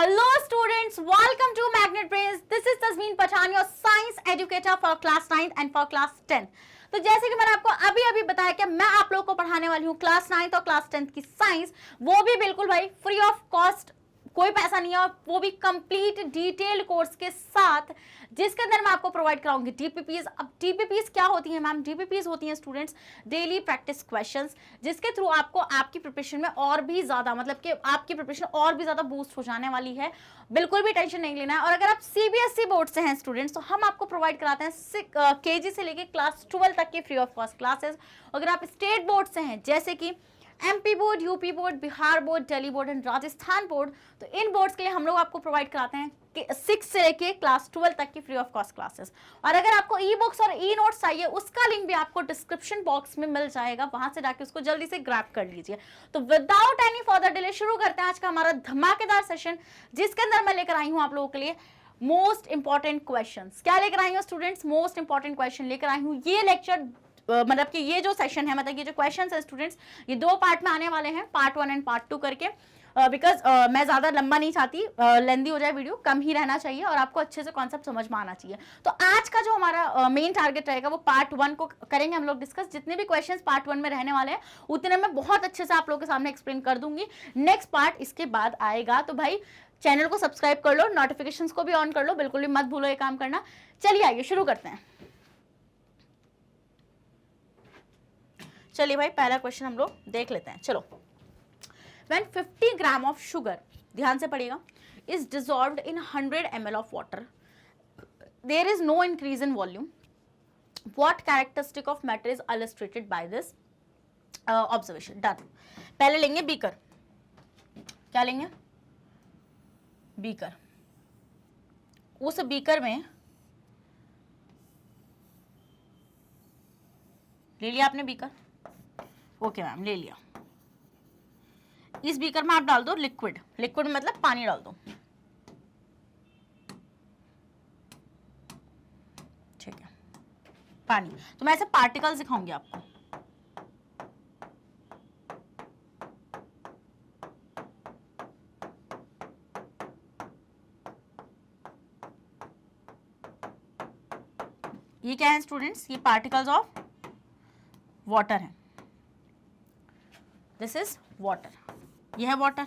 Hello students, welcome to Magnet Brains. This is Tasmin Pathan, your science educator for class 9 and for class 10. तो जैसे कि मैंने आपको अभी बताया कि मैं आप लोगों को पढ़ाने वाली हूँ क्लास 9 और क्लास 10 की साइंस, वो भी बिल्कुल भाई फ्री ऑफ कॉस्ट, कोई पैसा नहीं है, और वो भी कंप्लीट डिटेल्ड कोर्स के साथ, जिसके अंदर मैं आपको प्रोवाइड कराऊंगी डीपीपीज। अब डीपीपीज क्या होती है मैम? डीपीपीज होती हैं स्टूडेंट्स डेली प्रैक्टिस क्वेश्चंस, जिसके थ्रू आपको आपकी प्रिपरेशन में और भी ज्यादा, मतलब कि आपकी प्रिपरेशन और भी ज्यादा बूस्ट हो जाने वाली है। बिल्कुल भी टेंशन नहीं लेना है। और अगर आप सीबीएसई बोर्ड से हैं स्टूडेंट्स, तो हम आपको प्रोवाइड कराते हैं केजी से लेके क्लास 12 तक की फ्री ऑफ कॉस्ट क्लासेस। अगर आप स्टेट बोर्ड से हैं, जैसे कि MP board, UP board, Bihar board, Delhi board and Rajasthan board, तो इन बोर्ड्स के लिए हम लोग आपको प्रोवाइड कराते हैं कि 6 से लेके क्लास 12 तक की फ्री ऑफ कॉस्ट क्लासेस। और अगर आपको ई बुक्स और ई नोट्स चाहिए, उसका लिंक भी आपको डिस्क्रिप्शन बॉक्स में मिल जाएगा, वहां से जाके उसको जल्दी से ग्रैब कर लीजिए। तो विदाउट एनी फर्दर डिले शुरू करते हैं आज का हमारा धमाकेदार सेशन, जिसके अंदर मैं लेकर आई हूं आप लोगों के लिए मोस्ट इंपॉर्टेंट क्वेश्चंस। क्या लेकर आई हूं स्टूडेंट्स? मोस्ट इंपॉर्टेंट क्वेश्चन लेकर आई हूं। ये लेक्चर मतलब कि ये जो सेशन है, मतलब ये जो क्वेश्चंस है स्टूडेंट्स, ये 2 पार्ट में आने वाले हैं, पार्ट 1 एंड पार्ट 2 करके, बिकॉज मैं ज्यादा लंबा नहीं चाहती, लेंदी हो जाए वीडियो, कम ही रहना चाहिए और आपको अच्छे से कॉन्सेप्ट समझ में आना चाहिए। तो आज का जो हमारा मेन टारगेट रहेगा वो पार्ट 1 को करेंगे हम लोग डिस्कस। जितने भी क्वेश्चंस पार्ट 1 में रहने वाले हैं उतने मैं बहुत अच्छे से आप लोगों के सामने एक्सप्लेन कर दूंगी। नेक्स्ट पार्ट इसके बाद आएगा, तो भाई चैनल को सब्सक्राइब कर लो, नोटिफिकेशंस को भी ऑन कर लो, बिल्कुल भी मत भूलो ये काम करना। चलिए आइए शुरू करते हैं। चलिए भाई पहला क्वेश्चन हम लोग देख लेते हैं। चलो, when 50 ग्राम ऑफ शुगर, ध्यान से पढ़िएगा, is dissolved in 100 ml of water, there is no increase in volume, what characteristic of matter is illustrated by this observation? Done. पहले लेंगे बीकर। क्या लेंगे? बीकर। उस बीकर में ले लिया आपने बीकर? ओके मैम, ले लिया। इस बीकर में आप डाल दो लिक्विड, लिक्विड मतलब पानी डाल दो, ठीक है, पानी। तो मैं ऐसे पार्टिकल्स दिखाऊंगी आपको। ये क्या है स्टूडेंट्स? ये पार्टिकल्स ऑफ वाटर है। दिस इज वाटर, ये है वाटर,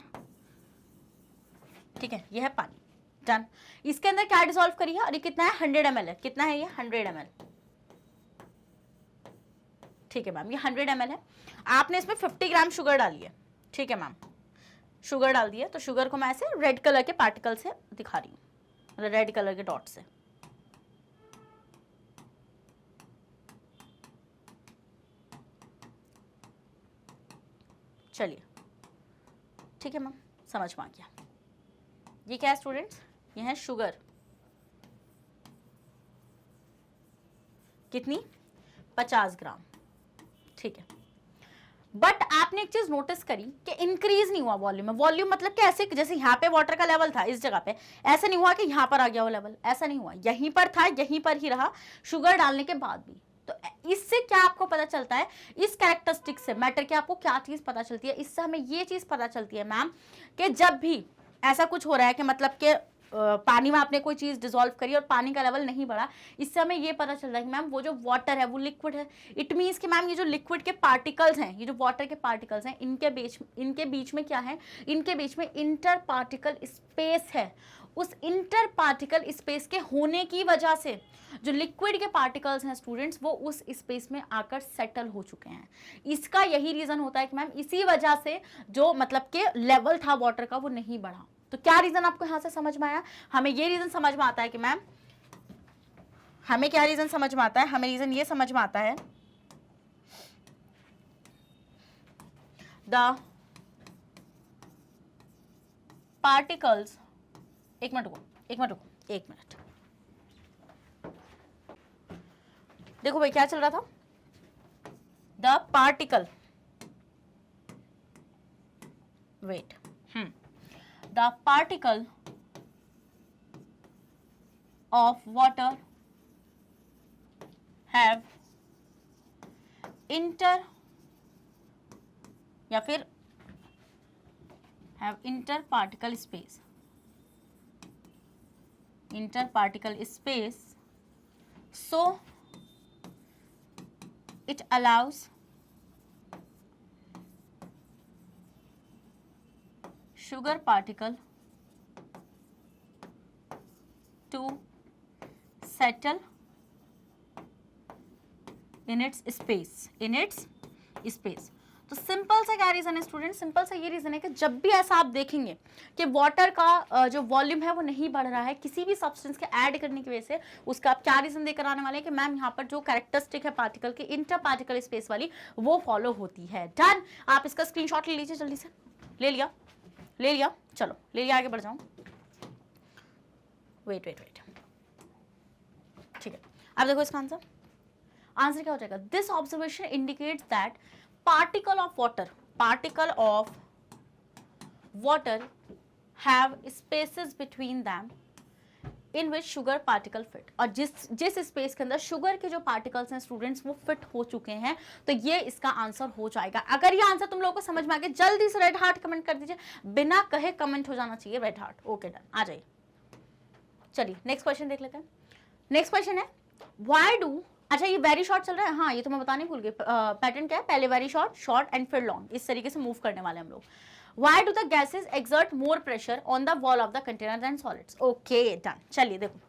ठीक है, ये है पानी। डन। इसके अंदर क्या डिसॉल्व करी है? और ये कितना है? 100 ml है। कितना है ये? 100 ml, ठीक है मैम, ये 100 ml है। आपने इसमें 50 ग्राम शुगर डाली है, ठीक है मैम, शुगर डाल दी है। तो शुगर को मैं ऐसे रेड कलर के पार्टिकल से दिखा रही हूँ, रेड कलर के डॉट से। चलिए, ठीक है मैम, समझ में आ गया। ये क्या है स्टूडेंट्स? ये है शुगर। कितनी? 50 ग्राम, ठीक है। बट आपने एक चीज नोटिस करी कि इंक्रीज नहीं हुआ वॉल्यूम में। वॉल्यूम मतलब कि ऐसे, जैसे यहाँ पे वाटर का लेवल था इस जगह पे, ऐसा नहीं हुआ कि यहाँ पर आ गया वो लेवल, ऐसा नहीं हुआ, यहीं पर था, यहीं पर ही रहा शुगर डालने के बाद भी। तो इससे क्या आपको पता चलता है? इस कैरेक्टरिस्टिक से मैटर की आपको क्या चीज पता चलती है? इससे हमें ये चीज पता चलती है मैम कि जब भी ऐसा कुछ हो रहा है कि मतलब कि पानी में आपने कोई चीज डिसॉल्व करी और पानी का लेवल नहीं बढ़ा, इससे हमें ये पता चल रहा है कि मैम वो जो वाटर है वो लिक्विड है। इट मीन्स कि मैम ये जो लिक्विड के पार्टिकल्स हैं, ये जो वाटर के पार्टिकल्स हैं, इनके बीच में क्या है? इनके बीच में इंटर पार्टिकल स्पेस है। उस इंटर पार्टिकल स्पेस के होने की वजह से जो लिक्विड के पार्टिकल्स हैं स्टूडेंट्स, वो उस स्पेस में आकर सेटल हो चुके हैं। इसका यही रीजन होता है कि मैम इसी वजह से जो मतलब के लेवल था वाटर का वो नहीं बढ़ा। तो क्या रीजन आपको यहां से समझ में आया? हमें ये रीजन समझ में आता है कि मैम, हमें क्या रीजन समझ में आता है? हमें रीजन ये समझ में आता है, द पार्टिकल्स, एक मिनट रुको, एक मिनट। देखो भाई क्या चल रहा था? The particle, wait, the particle of water have inter या फिर have interparticle space, interparticle space, so it allows sugar particle to settle in its space. तो सिंपल सा क्या रीजन है स्टूडेंट, सिंपल सा ये रीजन है कि जब भी ऐसा आप देखेंगे कि वाटर का जो वॉल्यूम है वो नहीं बढ़ रहा है किसी भी सब्सटेंस के ऐड करने की वजह से, उसका आप क्या रीजन देकर आने वाले हैं कि मैम यहाँ पर जो कैरेक्टरिस्टिक है पार्टिकल की इंटर पार्टिकल स्पेस वाली वो फॉलो होती है। डन, आप इसका स्क्रीनशॉट ले लीजिए जल्दी से। ले लिया, चलो ले लिया, आगे बढ़ जाऊं। वेट, ठीक है, अब देखो इसका आंसर क्या हो जाएगा। This observation indicates that particle of water have spaces between them in which sugar particle fit, और जिस स्पेस के अंदर शुगर के जो पार्टिकल्स हैं स्टूडेंट्स वो फिट हो चुके हैं, तो ये इसका आंसर हो जाएगा। अगर ये आंसर तुम लोगों को समझ में आ गया जल्दी से रेड हार्ट कमेंट कर दीजिए, बिना कहे कमेंट हो जाना चाहिए रेड हार्ट। ओके डन, आ जाइए। चलिए नेक्स्ट क्वेश्चन देख लेते हैं। नेक्स्ट क्वेश्चन है व्हाई डू, अच्छा ये वेरी शॉर्ट चल रहा है, हाँ ये तो मैं बताने भूल गई। पैटर्न क्या है, पहले वेरी शॉर्ट एंड फिर लॉन्ग, इस तरीके से मूव करने वाले हम लोग। Why do the gases exert more pressure on the wall of the container than solids? Okay, done. चलिए देखो,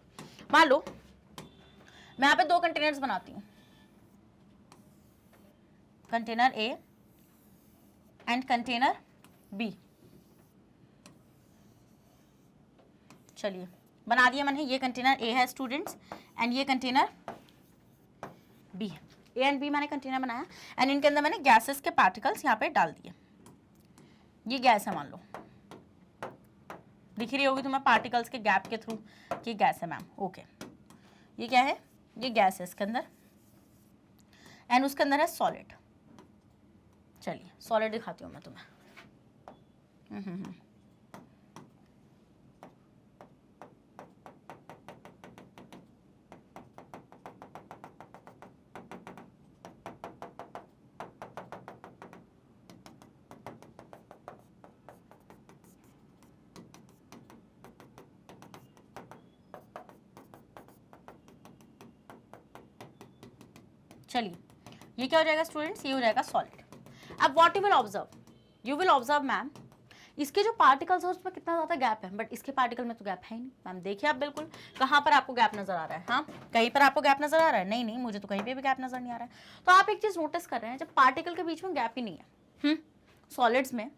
मान लो मैं यहाँ पे दो कंटेनर्स बनाती हूँ, container A and container B। चलिए बना दिया मैंने, ये कंटेनर A है स्टूडेंट्स एंड ये कंटेनर B है। A एंड B मैंने कंटेनर बनाया एंड इनके अंदर मैंने गैसेस के पार्टिकल्स यहाँ पे डाल दिए। ये गैस है, मान लो दिख रही होगी तुम्हें पार्टिकल्स के गैप के थ्रू कि गैस है मैम। ओके, ये क्या है, ये गैस है इसके अंदर एंड उसके अंदर है सॉलिड। चलिए सॉलिड दिखाती हूँ मैं तुम्हें। चलिए ये क्या हो जाएगा स्टूडेंट्स, ये हो जाएगा सॉलिड। अब what you will observe ma'am, इसके जो पार्टिकल्स है उसमें कितना ज्यादा गैप है, बट इसके पार्टिकल में तो गैप है ही नहीं। मैम देखिए आप बिल्कुल, कहाँ पर आपको गैप नजर आ रहा है, हाँ कहीं पर आपको गैप नजर आ रहा है, नहीं मुझे तो कहीं पे भी गैप नजर नहीं आ रहा है। तो आप एक चीज नोटिस कर रहे हैं, जब पार्टिकल के बीच में गैप ही नहीं है सॉलिड्स में,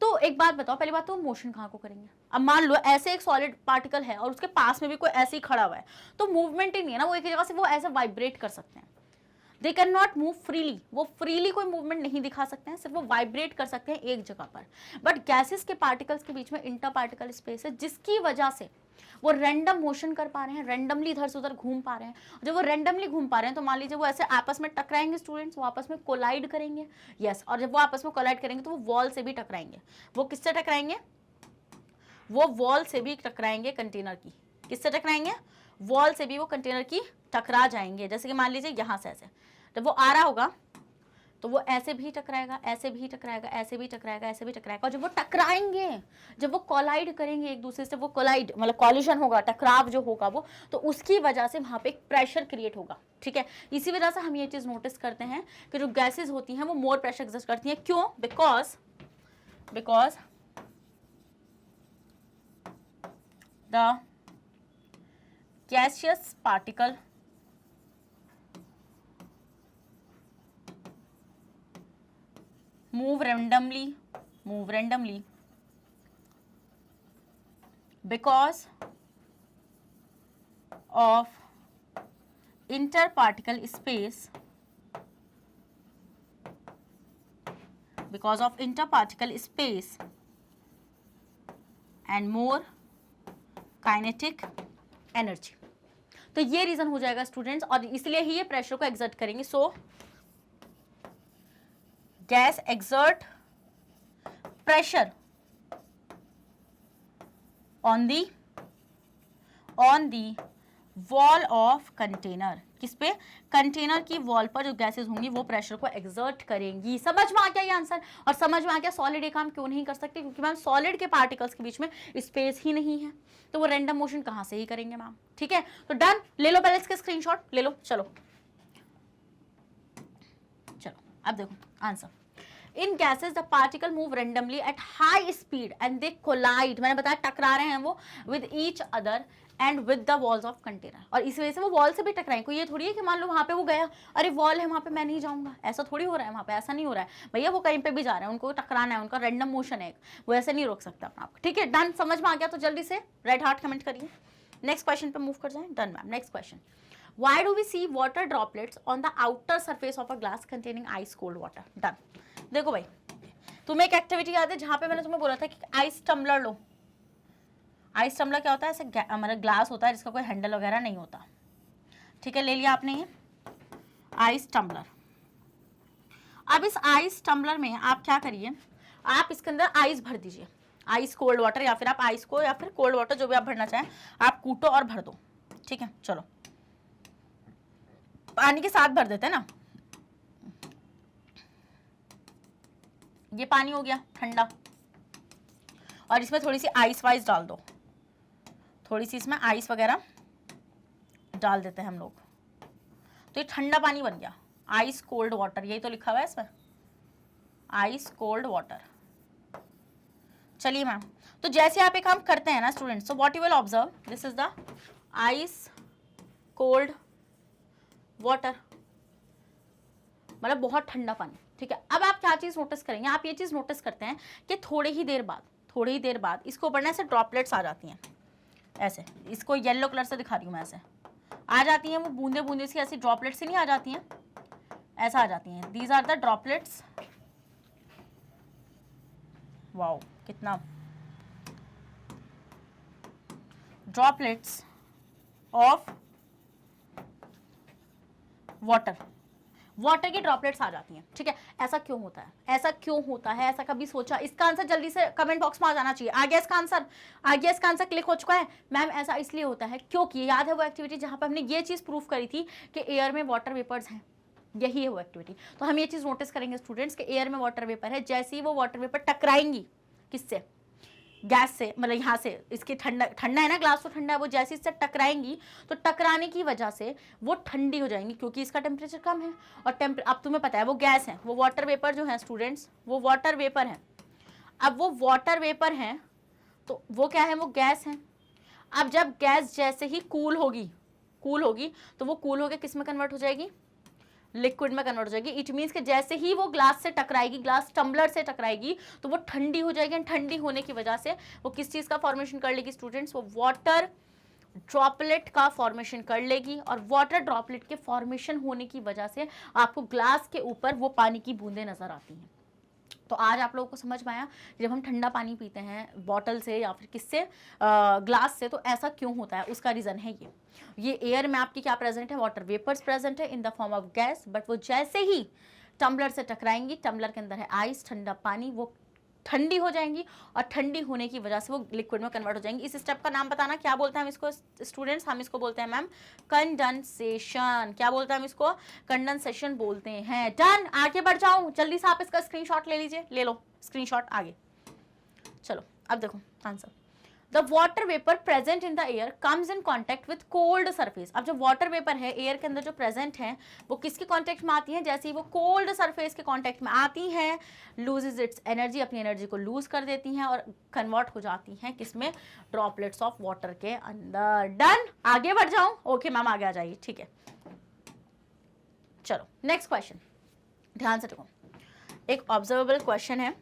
तो एक बात बताओ, पहली बात तो मोशन कहाँ को करेंगे। अब मान लो ऐसे एक सॉलिड पार्टिकल है और उसके पास में भी कोई ऐसे ही खड़ा हुआ है, तो मूवमेंट ही नहीं है ना, वो एक जगह से वो ऐसे वाइब्रेट कर सकते हैं। They can not move freely, वो फ्रीली कोई मूवमेंट नहीं दिखा सकते हैं, सिर्फ वो वाइब्रेट कर सकते हैं एक जगह पर। बट गैसेस के पार्टिकल्स के बीच में इंटर पार्टिकल स्पेस है, जिसकी वजह से वो रैंडम मोशन कर पा रहे हैं, रैंडमली इधर से उधर घूम पा रहे हैं। जब वो रैंडमली घूम पा रहे हैं तो मान लीजिए वो ऐसे आपस में टकराएंगे स्टूडेंट्स, वो आपस में कोलाइड करेंगे। यस, और जब वो आपस में कोलाइड करेंगे तो वो वॉल से भी टकराएंगे। वो किससे टकराएंगे, वो वॉल से भी टकराएंगे कंटेनर की। किससे टकराएंगे, वॉल से भी वो कंटेनर की टकरा जाएंगे। जैसे कि मान लीजिए यहाँ से ऐसे जब वो आ रहा होगा तो वो ऐसे भी टकराएगा, ऐसे भी टकराएगा, ऐसे भी टकराएगा, ऐसे भी टकराएगा। और जब वो टकराएंगे, जब वो कोलाइड करेंगे एक दूसरे से, वो कोलाइड मतलब कॉलिजन होगा, टकराव जो होगा वो, तो उसकी वजह से वहाँ पे एक प्रेशर क्रिएट होगा। ठीक है, इसी वजह से हम ये चीज़ नोटिस करते हैं कि जो गैसेज होती हैं वो मोर प्रेशर एग्जर्ट करती हैं। क्यों, because the gaseous particle move randomly because of interparticle space, and more kinetic energy. तो ये रीजन हो जाएगा स्टूडेंट्स, और इसलिए ही ये प्रेशर को एक्सर्ट करेंगे। सो gas exert pressure on the wall of container. किस पे, कंटेनर की वॉल पर जो गैसेस होंगी वो प्रेशर को एक्सर्ट करेंगी। समझ में आ गया ये आंसर, और समझ में आ गया सॉलिड ये काम क्यों नहीं कर सकते, क्योंकि मैम सॉलिड के पार्टिकल्स के बीच में स्पेस ही नहीं है। तो वो रैंडम मोशन कहाँ से ही करेंगे मैम, ठीक है। तो डन, ले लो पहले इसके स्क्रीनशॉट ले लो। चलो अब देखो answer. In gases the particle move randomly at high speed and they collide, मैंने बताया टकरा रहे हैं वो with each other and with the walls of container, और इस वजह से वो वॉल से भी टकराएं। कोई ये थोड़ी है कि मान लो वहां पे वो गया, अरे वॉल है वहां पे मैं नहीं जाऊंगा, ऐसा थोड़ी हो रहा है वहां पे, ऐसा नहीं हो रहा है भैया, वो कहीं पे भी जा रहे हैं, उनको टकराना है, उनका रैंडम मोशन है, वो ऐसे नहीं रोक सकता अपना आप, ठीक है। डन, समझ में आ गया तो जल्दी से रेड हार्ट कमेंट करिए। नेक्स्ट क्वेश्चन पे मूव कर जाए। Done ma'am, next question. Why do we see water droplets on the outer surface of a glass containing ice cold water? Done. देखो भाई, तुम्हें एक एक्टिविटी याद है जहां पे मैंने तुम्हें बोला था कि आइस टम्बलर लो। आइस टम्बलर क्या होता है, ऐसे हमारा ग्लास होता है जिसका कोई हैंडल वगैरह नहीं होता, ठीक है। ले लिया आपने ये आइस टम्बलर। अब इस आइस टम्बलर में आप क्या करिए, आप इसके अंदर आइस भर दीजिए, आइस कोल्ड वाटर, या फिर आप आइस को या फिर कोल्ड वाटर जो भी आप भरना चाहें आप कूटो और भर दो, ठीक है। चलो पानी के साथ भर देते हैं ना, ये पानी हो गया ठंडा, और इसमें थोड़ी सी आइस वाइस डाल दो, थोड़ी सी इसमें आइस वगैरह डाल देते हैं हम लोग, तो ये ठंडा पानी बन गया, आइस कोल्ड वाटर, यही तो लिखा हुआ है इसमें, आइस कोल्ड वाटर। चलिए मैम, तो जैसे आप एक काम करते हैं ना students, so what you will observe, this is the ice cold water, मतलब बहुत ठंडा पानी, ठीक है। अब आप क्या चीज नोटिस करेंगे, आप ये चीज नोटिस करते हैं कि थोड़ी ही देर बाद इसको ऊपर ना ऐसे ड्रॉपलेट्स आ जाती हैं, ऐसे, इसको येलो कलर से दिखा रही हूँ मैं, ऐसे आ जाती हैं वो बूंदे बूंदे सी, ऐसी ड्रॉपलेट्स ही नहीं आ जाती हैं, ऐसा आ जाती हैं, these are the droplets. Wow कितना, ड्रॉपलेट्स ऑफ वाटर की ड्रॉपलेट्स आ जाती हैं, ठीक है। ऐसा क्यों होता है, ऐसा क्यों होता है, ऐसा कभी सोचा? इसका आंसर जल्दी से कमेंट बॉक्स में आ जाना चाहिए। आ गया इसका आंसर, आ गया इसका आंसर, क्लिक हो चुका है मैम। ऐसा इसलिए होता है क्योंकि याद है वो एक्टिविटी जहां पर हमने ये चीज प्रूव करी थी कि एयर में वाटर वेपर्स हैं, यही है वो एक्टिविटी। तो हम ये चीज नोटिस करेंगे स्टूडेंट्स कि एयर में वाटर वेपर है, जैसे ही वो वाटर वेपर टकराएंगी किससे, गैस से, मतलब यहाँ से, इसकी ठंडा है ना, ग्लास तो ठंडा है, वो जैसे इससे टकराएंगी तो टकराने की वजह से वो ठंडी हो जाएंगी क्योंकि इसका टेम्परेचर कम है, और अब तुम्हें पता है वो गैस है, वो वाटर वेपर जो है स्टूडेंट्स, वो वाटर वेपर है। अब वो वाटर वेपर है तो वो क्या है, वो गैस है। अब जब गैस जैसे ही कूल होगी तो वो कूल होकर किस में कन्वर्ट हो जाएगी, लिक्विड में कन्वर्ट हो जाएगी। इट मीन्स कि जैसे ही वो ग्लास से टकराएगी, ग्लास टम्बलर से टकराएगी, तो वो ठंडी हो जाएगी, एंड ठंडी होने की वजह से वो किस चीज का फॉर्मेशन कर लेगी स्टूडेंट्स, वो वाटर ड्रॉपलेट का फॉर्मेशन कर लेगी, और वाटर ड्रॉपलेट के फॉर्मेशन होने की वजह से आपको ग्लास के ऊपर वो पानी की बूंदें नजर आती हैं। तो आज आप लोगों को समझ में आया, जब हम ठंडा पानी पीते हैं बॉटल से या फिर किससे, ग्लास से, तो ऐसा क्यों होता है, उसका रीज़न है ये एयर में आपकी क्या प्रेजेंट है, वाटर वेपर्स प्रेजेंट है in the form of gas, but वो जैसे ही टम्बलर से टकराएंगी, टम्बलर के अंदर है आइस, ठंडा पानी, वो ठंडी हो जाएंगी, और ठंडी होने की वजह से वो लिक्विड में कन्वर्ट हो जाएंगी। इस स्टेप का नाम बताना, क्या बोलते हैं हम इसको स्टूडेंट्स, हम इसको बोलते हैं मैम कंडेंसेशन। क्या बोलते हैं हम इसको, कंडेंसेशन बोलते हैं। डन, आगे बढ़ जाऊं, जल्दी से आप इसका स्क्रीनशॉट ले लीजिए, ले लो स्क्रीनशॉट आगे। चलो अब देखो answer, the water vapour present in the air comes in contact with cold surface. अब जो वाटर वेपर है एयर के अंदर जो प्रेजेंट है वो किसके कॉन्टेक्ट में आती है, जैसे ही वो कोल्ड सरफेस के कॉन्टेक्ट में आती हैं, लूजेज इट्स एनर्जी, अपनी एनर्जी को लूज कर देती हैं और कन्वर्ट हो जाती हैं किसमें, ड्रॉपलेट्स ऑफ वाटर के अंदर। डन, आगे बढ़ जाऊं, ओके मैम आगे आ जाइए, ठीक है। चलो नेक्स्ट क्वेश्चन, ध्यान से देखो, एक ऑब्जर्वेबल क्वेश्चन है,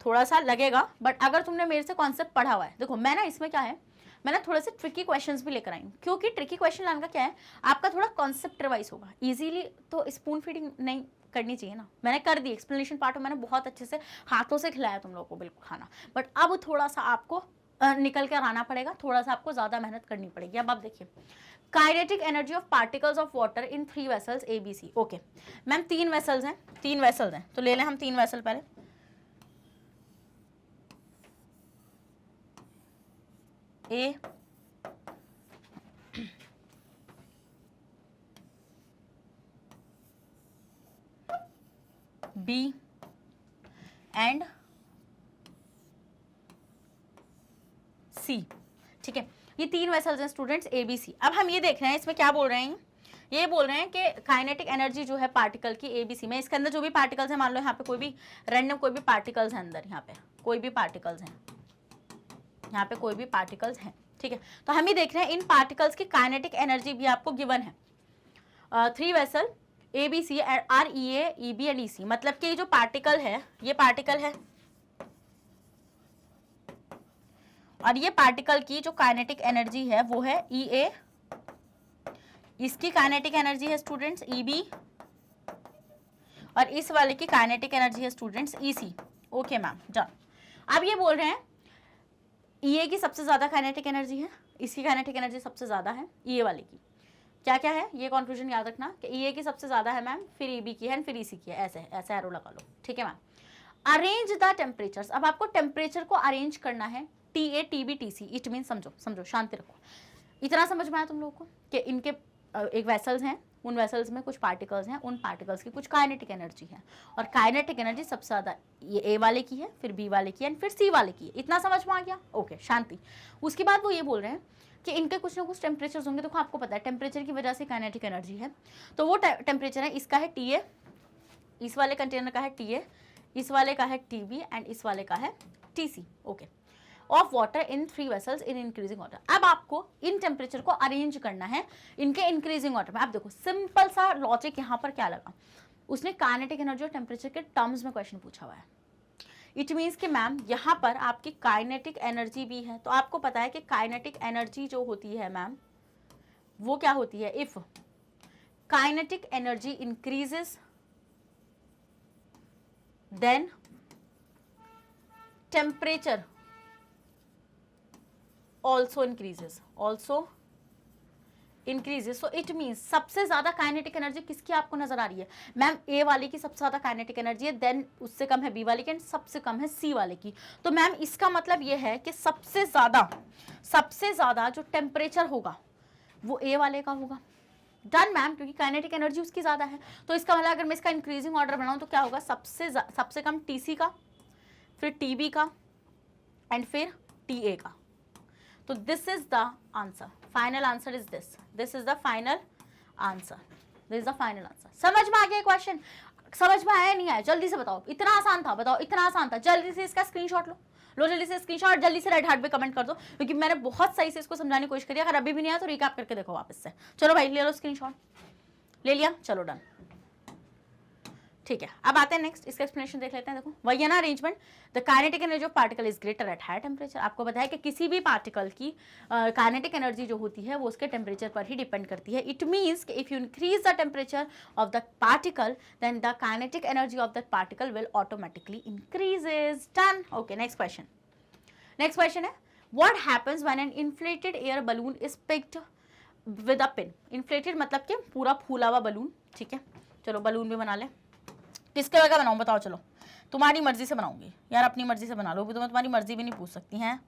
थोड़ा सा लगेगा, बट अगर तुमने मेरे से कॉन्सेप्ट पढ़ा हुआ है, देखो मैं ना इसमें क्या है, मैं ना थोड़े से ट्रिकी क्वेश्चंस भी लेकर आई हूँ, क्योंकि ट्रिकी क्वेश्चन लाने का क्या है, आपका थोड़ा कॉन्सेप्ट रिवाइज होगा। इजीली तो स्पून फीडिंग नहीं करनी चाहिए ना, मैंने कर दी एक्सप्लेनेशन पार्ट में, मैंने बहुत अच्छे से हाथों से खिलाया तुम लोगों को बिल्कुल खाना, बट अब थोड़ा सा आपको निकल कर आना पड़ेगा, थोड़ा सा आपको ज़्यादा मेहनत करनी पड़ेगी। अब आप देखिए, kinetic energy of particles of water in 3 vessels ABC। Okay ma'am 3 vessels हैं, तो ले लें हम 3 वेसल पहले। A, B and C। ठीक है, ये 3 वेसल्स हैं स्टूडेंट्स ए बी सी। अब हम ये देख रहे हैं इसमें क्या बोल रहे हैं, ये बोल रहे हैं कि काइनेटिक एनर्जी जो है पार्टिकल की ए बी सी में, इसके अंदर जो भी पार्टिकल्स हैं, मान लो यहाँ पे कोई भी रैंडम कोई भी पार्टिकल्स हैं अंदर, यहाँ पे कोई भी पार्टिकल्स हैं, यहाँ पे कोई भी पार्टिकल्स हैं, ठीक है। तो हम ये देख रहे हैं इन पार्टिकल्स की काइनेटिक एनर्जी भी आपको गिवन है। 3 vessel A B C are E A E B and E C, मतलब कि जो पार्टिकल है, ये पार्टिकल है और ये पार्टिकल की जो काइनेटिक एनर्जी है वो है ई ए, इसकी काइनेटिक एनर्जी है स्टूडेंट्स ई बी, और इस वाले की काइनेटिक एनर्जी है students E C. Okay ma'am, done. अब ये बोल रहे हैं ई ए की सबसे ज्यादा काइनेटिक एनर्जी है, इसकी काइनेटिक एनर्जी सबसे ज्यादा है ई ए वाले की। क्या क्या है ये कंफ्यूजन याद रखना कि ई ए की सबसे ज्यादा है मैम, फिर ई बी की है, फिर ई सी की है, ऐसे ऐसे एरो लगा लो, ठीक है मैम। अरेंज द टेम्परेचर्स, अब आपको टेम्परेचर को अरेंज करना है, T A T B T C, it mean समझो समझो, शांति रखो। इतना समझ में आया तुम लोगों को कि इनके एक वेसल्स हैं, उन वेसल्स में कुछ पार्टिकल्स हैं, उन पार्टिकल्स की कुछ काइनेटिक एनर्जी है, और काइनेटिक एनर्जी सबसे ज़्यादा ये ए वाले की है, फिर बी वाले की है, फिर सी वाले की है। इतना समझ में आ गया? ओके, शांति। उसके बाद वो ये बोल रहे हैं कि इनके कुछ ना कुछ टेम्परेचर्स होंगे। देखो आपको पता है टेम्परेचर की वजह से काइनेटिक एनर्जी है, तो वो टेम्परेचर है, इसका है टी ए, इस वाले कंटेनर का है टी ए, इस वाले का है टी बी एंड इस वाले का है T C. Okay, of water in 3 vessels in increasing order. अब आपको इन टेम्परेचर को अरेंज करना है इनके इंक्रीजिंग ऑर्डर में। आप देखो सिंपल सा लॉजिक यहाँ पर क्या लगा, उसने काइनेटिक एनर्जी और टेम्परेचर के टर्म्स में क्वेश्चन पूछा हुआ है। इट मीन्स कि मैम यहाँ पर आपकी काइनेटिक एनर्जी भी है, तो आपको पता है कि काइनेटिक एनर्जी जो होती है मैम वो क्या होती है, if kinetic energy increases then temperature also increases, so it means सबसे ज्यादा काइनेटिक एनर्जी किसकी आपको नजर आ रही है मैम, ए वाले की सबसे ज्यादा काइनेटिक एनर्जी है, देन उससे कम है बी वाले की, एंड सबसे कम है सी वाले की। तो मैम इसका मतलब ये है कि सबसे ज्यादा जो टेम्परेचर होगा वो ए वाले का होगा। डन मैम, क्योंकि काइनेटिक एनर्जी उसकी ज्यादा है। तो इसका मतलब अगर मैं इसका इंक्रीजिंग ऑर्डर बनाऊं तो क्या होगा, सबसे कम टीसी का, फिर टीबी का, एंड फिर टीए का। तो this is the answer, final answer is this is the final answer, this is the final answer. समझ में आ गया क्वेश्चन? समझ में आया नहीं आया जल्दी से बताओ। इतना आसान था, बताओ इतना आसान था। जल्दी से इसका स्क्रीनशॉट लो जल्दी से स्क्रीनशॉट, जल्दी से राइट हार्ट पे कमेंट कर दो, क्योंकि मैंने बहुत सही से इसको समझाने की कोशिश करी। अगर अभी भी नहीं आया तो रिकैप करके देखो वापस से। चलो भाई ले लो स्क्रीनशॉट, ले लिया, चलो डन, ठीक है। अब आते हैं नेक्स्ट, इसका एक्सप्लेनेशन देख लेते हैं। देखो वही है ना arrangement, the kinetic energy of particle is greater at higher temperature. आपको बताया कि किसी भी पार्टिकल की काइनेटिक एनर्जी जो होती है वो उसके टेम्परेचर पर ही डिपेंड करती है। इट मीन्स कि if you increase the temperature of the particle then the kinetic energy of that particle will automatically increases. Done. Okay, next question है what happens when an inflated air balloon is picked with a pin. Inflated मतलब कि पूरा फूला हुआ balloon, ठीक है। चलो balloon भी बना ले, किसके वगैरह बनाऊँ बताओ? चलो तुम्हारी मर्जी से बनाऊंगी यार, अपनी मर्जी से बना लो, तो मैं तुम्हारी मर्जी भी नहीं पूछ सकती हैं।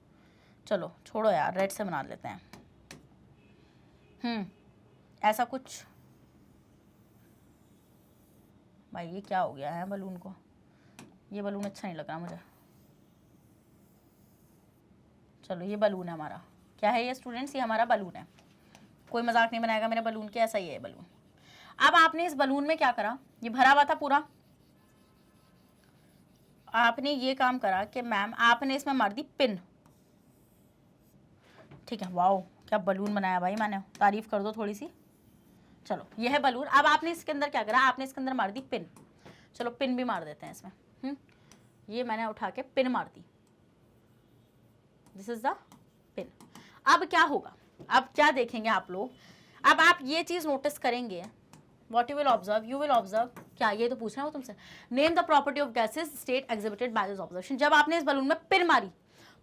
चलो छोड़ो यार, रेड से बना लेते हैं। ऐसा कुछ, भाई ये क्या हो गया है बलून को, ये बलून अच्छा नहीं लग रहा मुझे। चलो ये बलून है हमारा, क्या है ये स्टूडेंट्स, ये हमारा बलून है, कोई मजाक नहीं बनाएगा मेरे बलून के, ऐसा ही है बलून। अब आपने इस बलून में क्या करा, ये भरा हुआ था पूरा, आपने ये काम करा कि मैम आपने इसमें मार दी पिन, ठीक है। वाओ क्या बलून बनाया भाई मैंने, तारीफ कर दो थोड़ी सी। चलो ये है बलून। अब आपने इसके अंदर क्या करा, आपने इसके अंदर मार दी पिन। चलो पिन भी मार देते हैं इसमें। ये मैंने उठा के पिन मार दी, दिस इज द पिन। अब क्या होगा, अब क्या देखेंगे आप लोग, अब आप ये चीज नोटिस करेंगे, What you will observe, you will observe, क्या ये तो पूछ रहा है वो तुमसे, name the property of gases state exhibited by this observation. जब आपने इस बलून में पिन मारी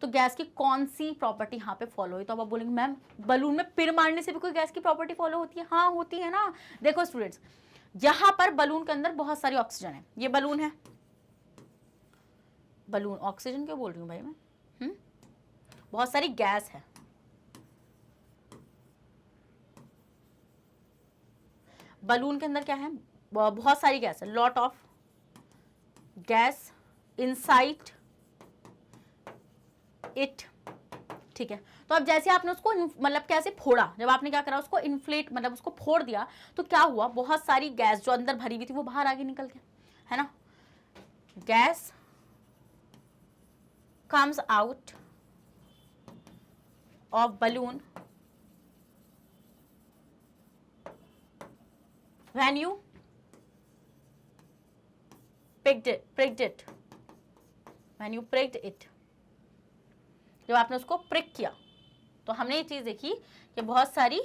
तो गैस की कौन सी प्रॉपर्टी यहाँ पे फॉलो हुई? तो अब आप बोलेंगे मैम बलून में पिन मारने से भी कोई गैस की प्रॉपर्टी फॉलो होती है? हाँ होती है ना। देखो स्टूडेंट्स, यहाँ पर बलून के अंदर बहुत सारी ऑक्सीजन है, ये बलून है, बलून ऑक्सीजन क्यों बोल रही हूँ भाई मैं, बहुत सारी गैस है, बलून के अंदर क्या है, बहुत सारी गैस है, lot of gas inside it, ठीक है। तो अब जैसे आपने उसको मतलब कैसे फोड़ा, जब आपने क्या करा उसको इन्फ्लेट मतलब उसको फोड़ दिया, तो क्या हुआ, बहुत सारी गैस जो अंदर भरी हुई थी वो बाहर आगे निकल के, है ना, gas comes out of balloon when you pricked it when you pricked it। जब आपने उसको प्रिक किया तो हमने ये चीज देखी कि बहुत सारी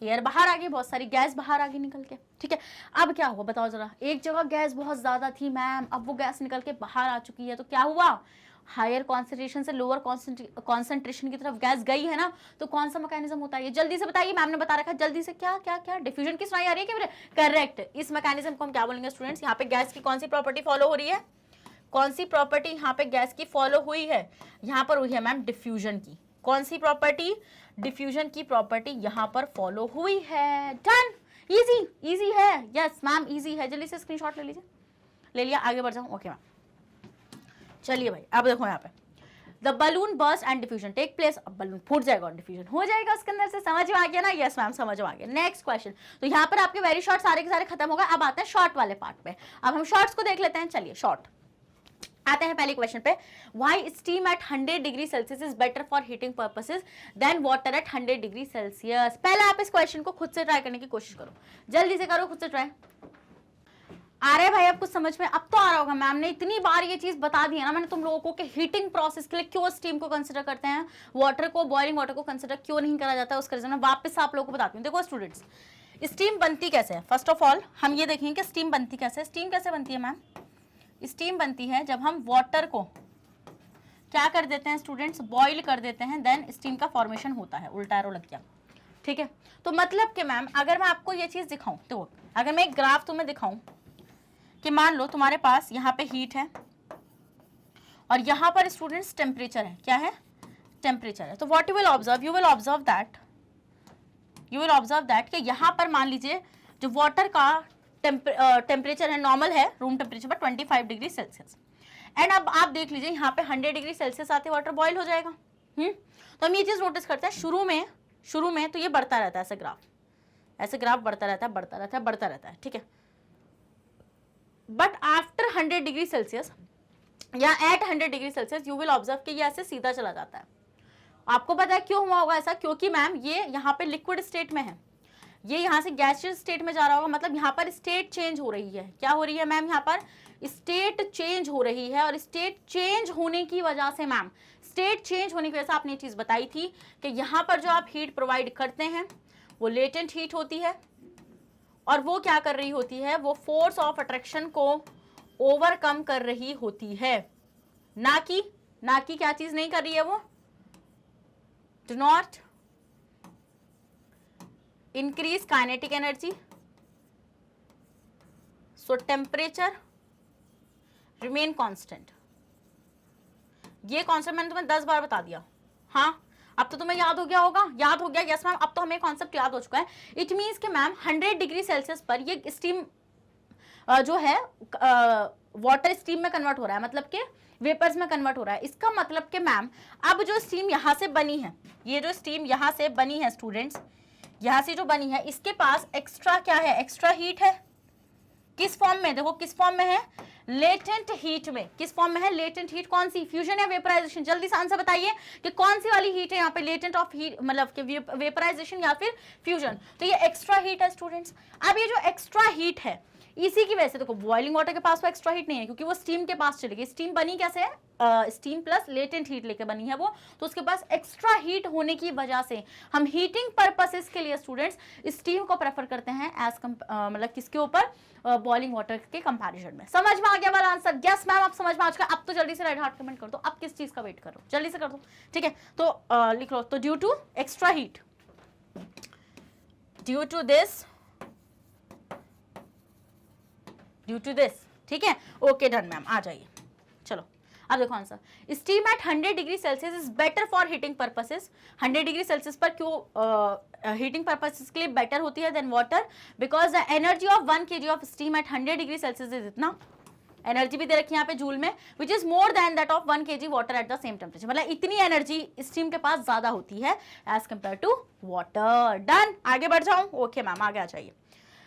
एयर बाहर आ गई, बहुत सारी गैस बाहर आ गई निकल के, ठीक है। अब क्या हुआ बताओ जरा, एक जगह गैस बहुत ज्यादा थी मैम, अब वो गैस निकल के बाहर आ चुकी है, तो क्या हुआ, हायर कॉन्सेंट्रेशन से लोअर कॉन्सेंट्रेशन की तरफ गैस गई है ना, तो कौन सा मैकेनिज्म होता है ये, जल्दी से बताइए, मैम ने बता रखा है, जल्दी से, क्या क्या क्या, डिफ्यूजन की सुनाई आ रही है क्या, करेक्ट। इस मैकेनिज्म को हम क्या बोलेंगे स्टूडेंट्स, यहाँ पे गैस की कौन सी प्रॉपर्टी फॉलो हो रही है, कौन सी प्रॉपर्टी यहाँ पे गैस की फॉलो हुई है, यहाँ पर हुई है मैम डिफ्यूजन की, कौन सी प्रॉपर्टी, डिफ्यूजन की प्रॉपर्टी यहाँ पर फॉलो हुई है। डन, इजी इजी है, यस मैम इजी है, जल्दी से स्क्रीनशॉट ले लीजिए, ले लिया, आगे बढ़ जाऊं, ओके मैम। चलिए भाई अब देखो यहाँ पे, the balloon burst and diffusion take place, अब बलून फूट जाएगा और डिफ्यूजन हो जाएगा उसके अंदर से, समझ में आ गया ना, यस मैम समझ में आ गया। नेक्स्ट क्वेश्चन, तो यहाँ पर आपके वेरी शॉर्ट सारे के सारे खत्म हो गए, अब आते हैं शॉर्ट वाले पार्ट पे, अब हम शॉर्ट्स को देख लेते हैं। चलिए शॉर्ट आते हैं पहले क्वेश्चन पे, why steam at 100 degree Celsius is better for heating purposes then water at 100 degree Celsius. पहले आप इस क्वेश्चन को खुद से ट्राई करने की कोशिश करो, जल्दी से करो, खुद से ट्राई। आ रहा है भाई आपको समझ में, अब तो आ रहा होगा, मैम ने इतनी बार ये चीज बता दी है ना मैंने तुम लोगों को कि हीटिंग प्रोसेस के लिए क्यों स्टीम को कंसिडर करते हैं, वाटर को, बॉइलिंग वाटर को कंसिडर क्यों नहीं करा जाता है, उसका रीजन वापस आप लोगों को बताती हूँ। देखो स्टूडेंट्स, स्टीम बनती कैसे है, फर्स्ट ऑफ ऑल हम ये देखेंगे कि स्टीम बनती कैसे है। स्टीम कैसे बनती है मैम, स्टीम बनती है जब हम वाटर को क्या कर देते हैं स्टूडेंट्स, बॉईल कर देते हैं, देन स्टीम का फॉर्मेशन होता है, उल्टा एरो लग गया, ठीक है। तो मतलब कि मैम अगर मैं आपको ये चीज दिखाऊं, तो अगर मैं एक ग्राफ तुम्हें दिखाऊं कि मान लो तुम्हारे पास यहाँ पे हीट है और यहाँ पर स्टूडेंट्स टेम्परेचर है, क्या है, टेम्परेचर है, तो what you will observe, you will observe that कि यहाँ पर मान लीजिए जो वाटर का टेम्परेचर है, नॉर्मल है रूम टेम्परेचर पर 25 डिग्री सेल्सियस, एंड अब आप देख लीजिए यहाँ पे 100 डिग्री सेल्सियस आते वाटर बॉईल हो जाएगा। तो हम ये चीज नोटिस करते हैं शुरू में तो ये बढ़ता रहता है, ऐसे ग्राफ बढ़ता रहता है, ठीक है। बट आफ्टर 100 डिग्री सेल्सियस या at 100 degree Celsius you will observe कि ये ऐसे सीधा चला जाता है। आपको पता है क्यों हुआ होगा ऐसा, क्योंकि मैम ये यहाँ पे लिक्विड स्टेट में है, ये यहाँ से गैसियस स्टेट में जा रहा होगा, मतलब यहाँ पर स्टेट चेंज हो रही है, क्या हो रही है मैम, यहाँ पर स्टेट चेंज हो रही है, और स्टेट चेंज होने की वजह से मैम, स्टेट चेंज होने की वजह से आपने ये चीज बताई थी कि यहाँ पर जो आप हीट प्रोवाइड करते हैं वो लेटेंट हीट होती है, और वो क्या कर रही होती है, वो फोर्स ऑफ अट्रैक्शन को ओवरकम कर रही होती है, ना कि क्या चीज नहीं कर रही है, वो do not increase kinetic energy, so temperature remain constant। ये कॉन्सेप्ट मैंने तुम्हें 10 बार बता दिया, हाँ अब तो तुम्हें याद हो गया होगा, याद हो गया, यस मैम अब तो हमें कॉन्सेप्ट याद हो चुका है। इट मीन्स कि मैम 100 डिग्री सेल्सियस पर ये स्टीम जो है वाटर स्टीम में कन्वर्ट हो रहा है, मतलब कि वेपर्स में कन्वर्ट हो रहा है। इसका मतलब कि मैम अब जो स्टीम यहाँ से बनी है, ये जो स्टीम यहाँ से बनी है स्टूडेंट्स, यहाँ से जो बनी है, इसके पास एक्स्ट्रा क्या है, एक्स्ट्रा हीट है, किस फॉर्म में, देखो किस फॉर्म में है, लेटेंट हीट में। किस फॉर्म में है लेटेंट हीट, कौन सी, फ्यूजन या वेपराइजेशन, जल्दी से आंसर बताइए कि कौन सी वाली हीट है यहाँ पे, लेटेंट ऑफ हीट मतलब कि वेपराइजेशन या फिर फ्यूजन। तो ये एक्स्ट्रा हीट है स्टूडेंट्स। अब ये जो एक्स्ट्रा हीट है इसी की वजह से, देखो बॉइलिंग वाटर के पास वो एक्स्ट्रा हीट नहीं है क्योंकि वो स्टीम के पास चली गई। स्टीम बनी कैसे है, स्टीम प्लस लेटेंट हीट लेके बनी है वो, तो उसके पास एक्स्ट्रा हीट होने की वजह से हम हीटिंग पर्पसेस के लिए स्टूडेंट्स स्टीम को प्रेफर करते हैं एज मतलब किसके ऊपर, बॉइलिंग वाटर के कंपैरिजन में। समझ में आ गया वाला आंसर, यस मैम आप समझ में आ चुका। अब तो जल्दी से रेड हार्ट कमेंट कर दो, अब किस चीज का वेट करो, जल्दी से कर दो, ठीक है। तो लिख लो, तो due to extra heat, due to this, ठीक है, ओके डन मैम, आ जाइए। चलो अब देखो answer, steam at 100 degree Celsius is better for heating purposes. 100 degree Celsius पर क्यों हीटिंग पर्पसेस के लिए बेटर होती है then water, because the energy of 1 kg of steam at 100 degree Celsius is इतना, एनर्जी भी दे रखी है यहाँ पे जूल में, which is more than that of 1 kg water at the same temperature, मतलब इतनी एनर्जी स्टीम के पास ज्यादा होती है as compare to water. Done, आगे बढ़ जाऊं? ओके मैम, आगे आ जाइए।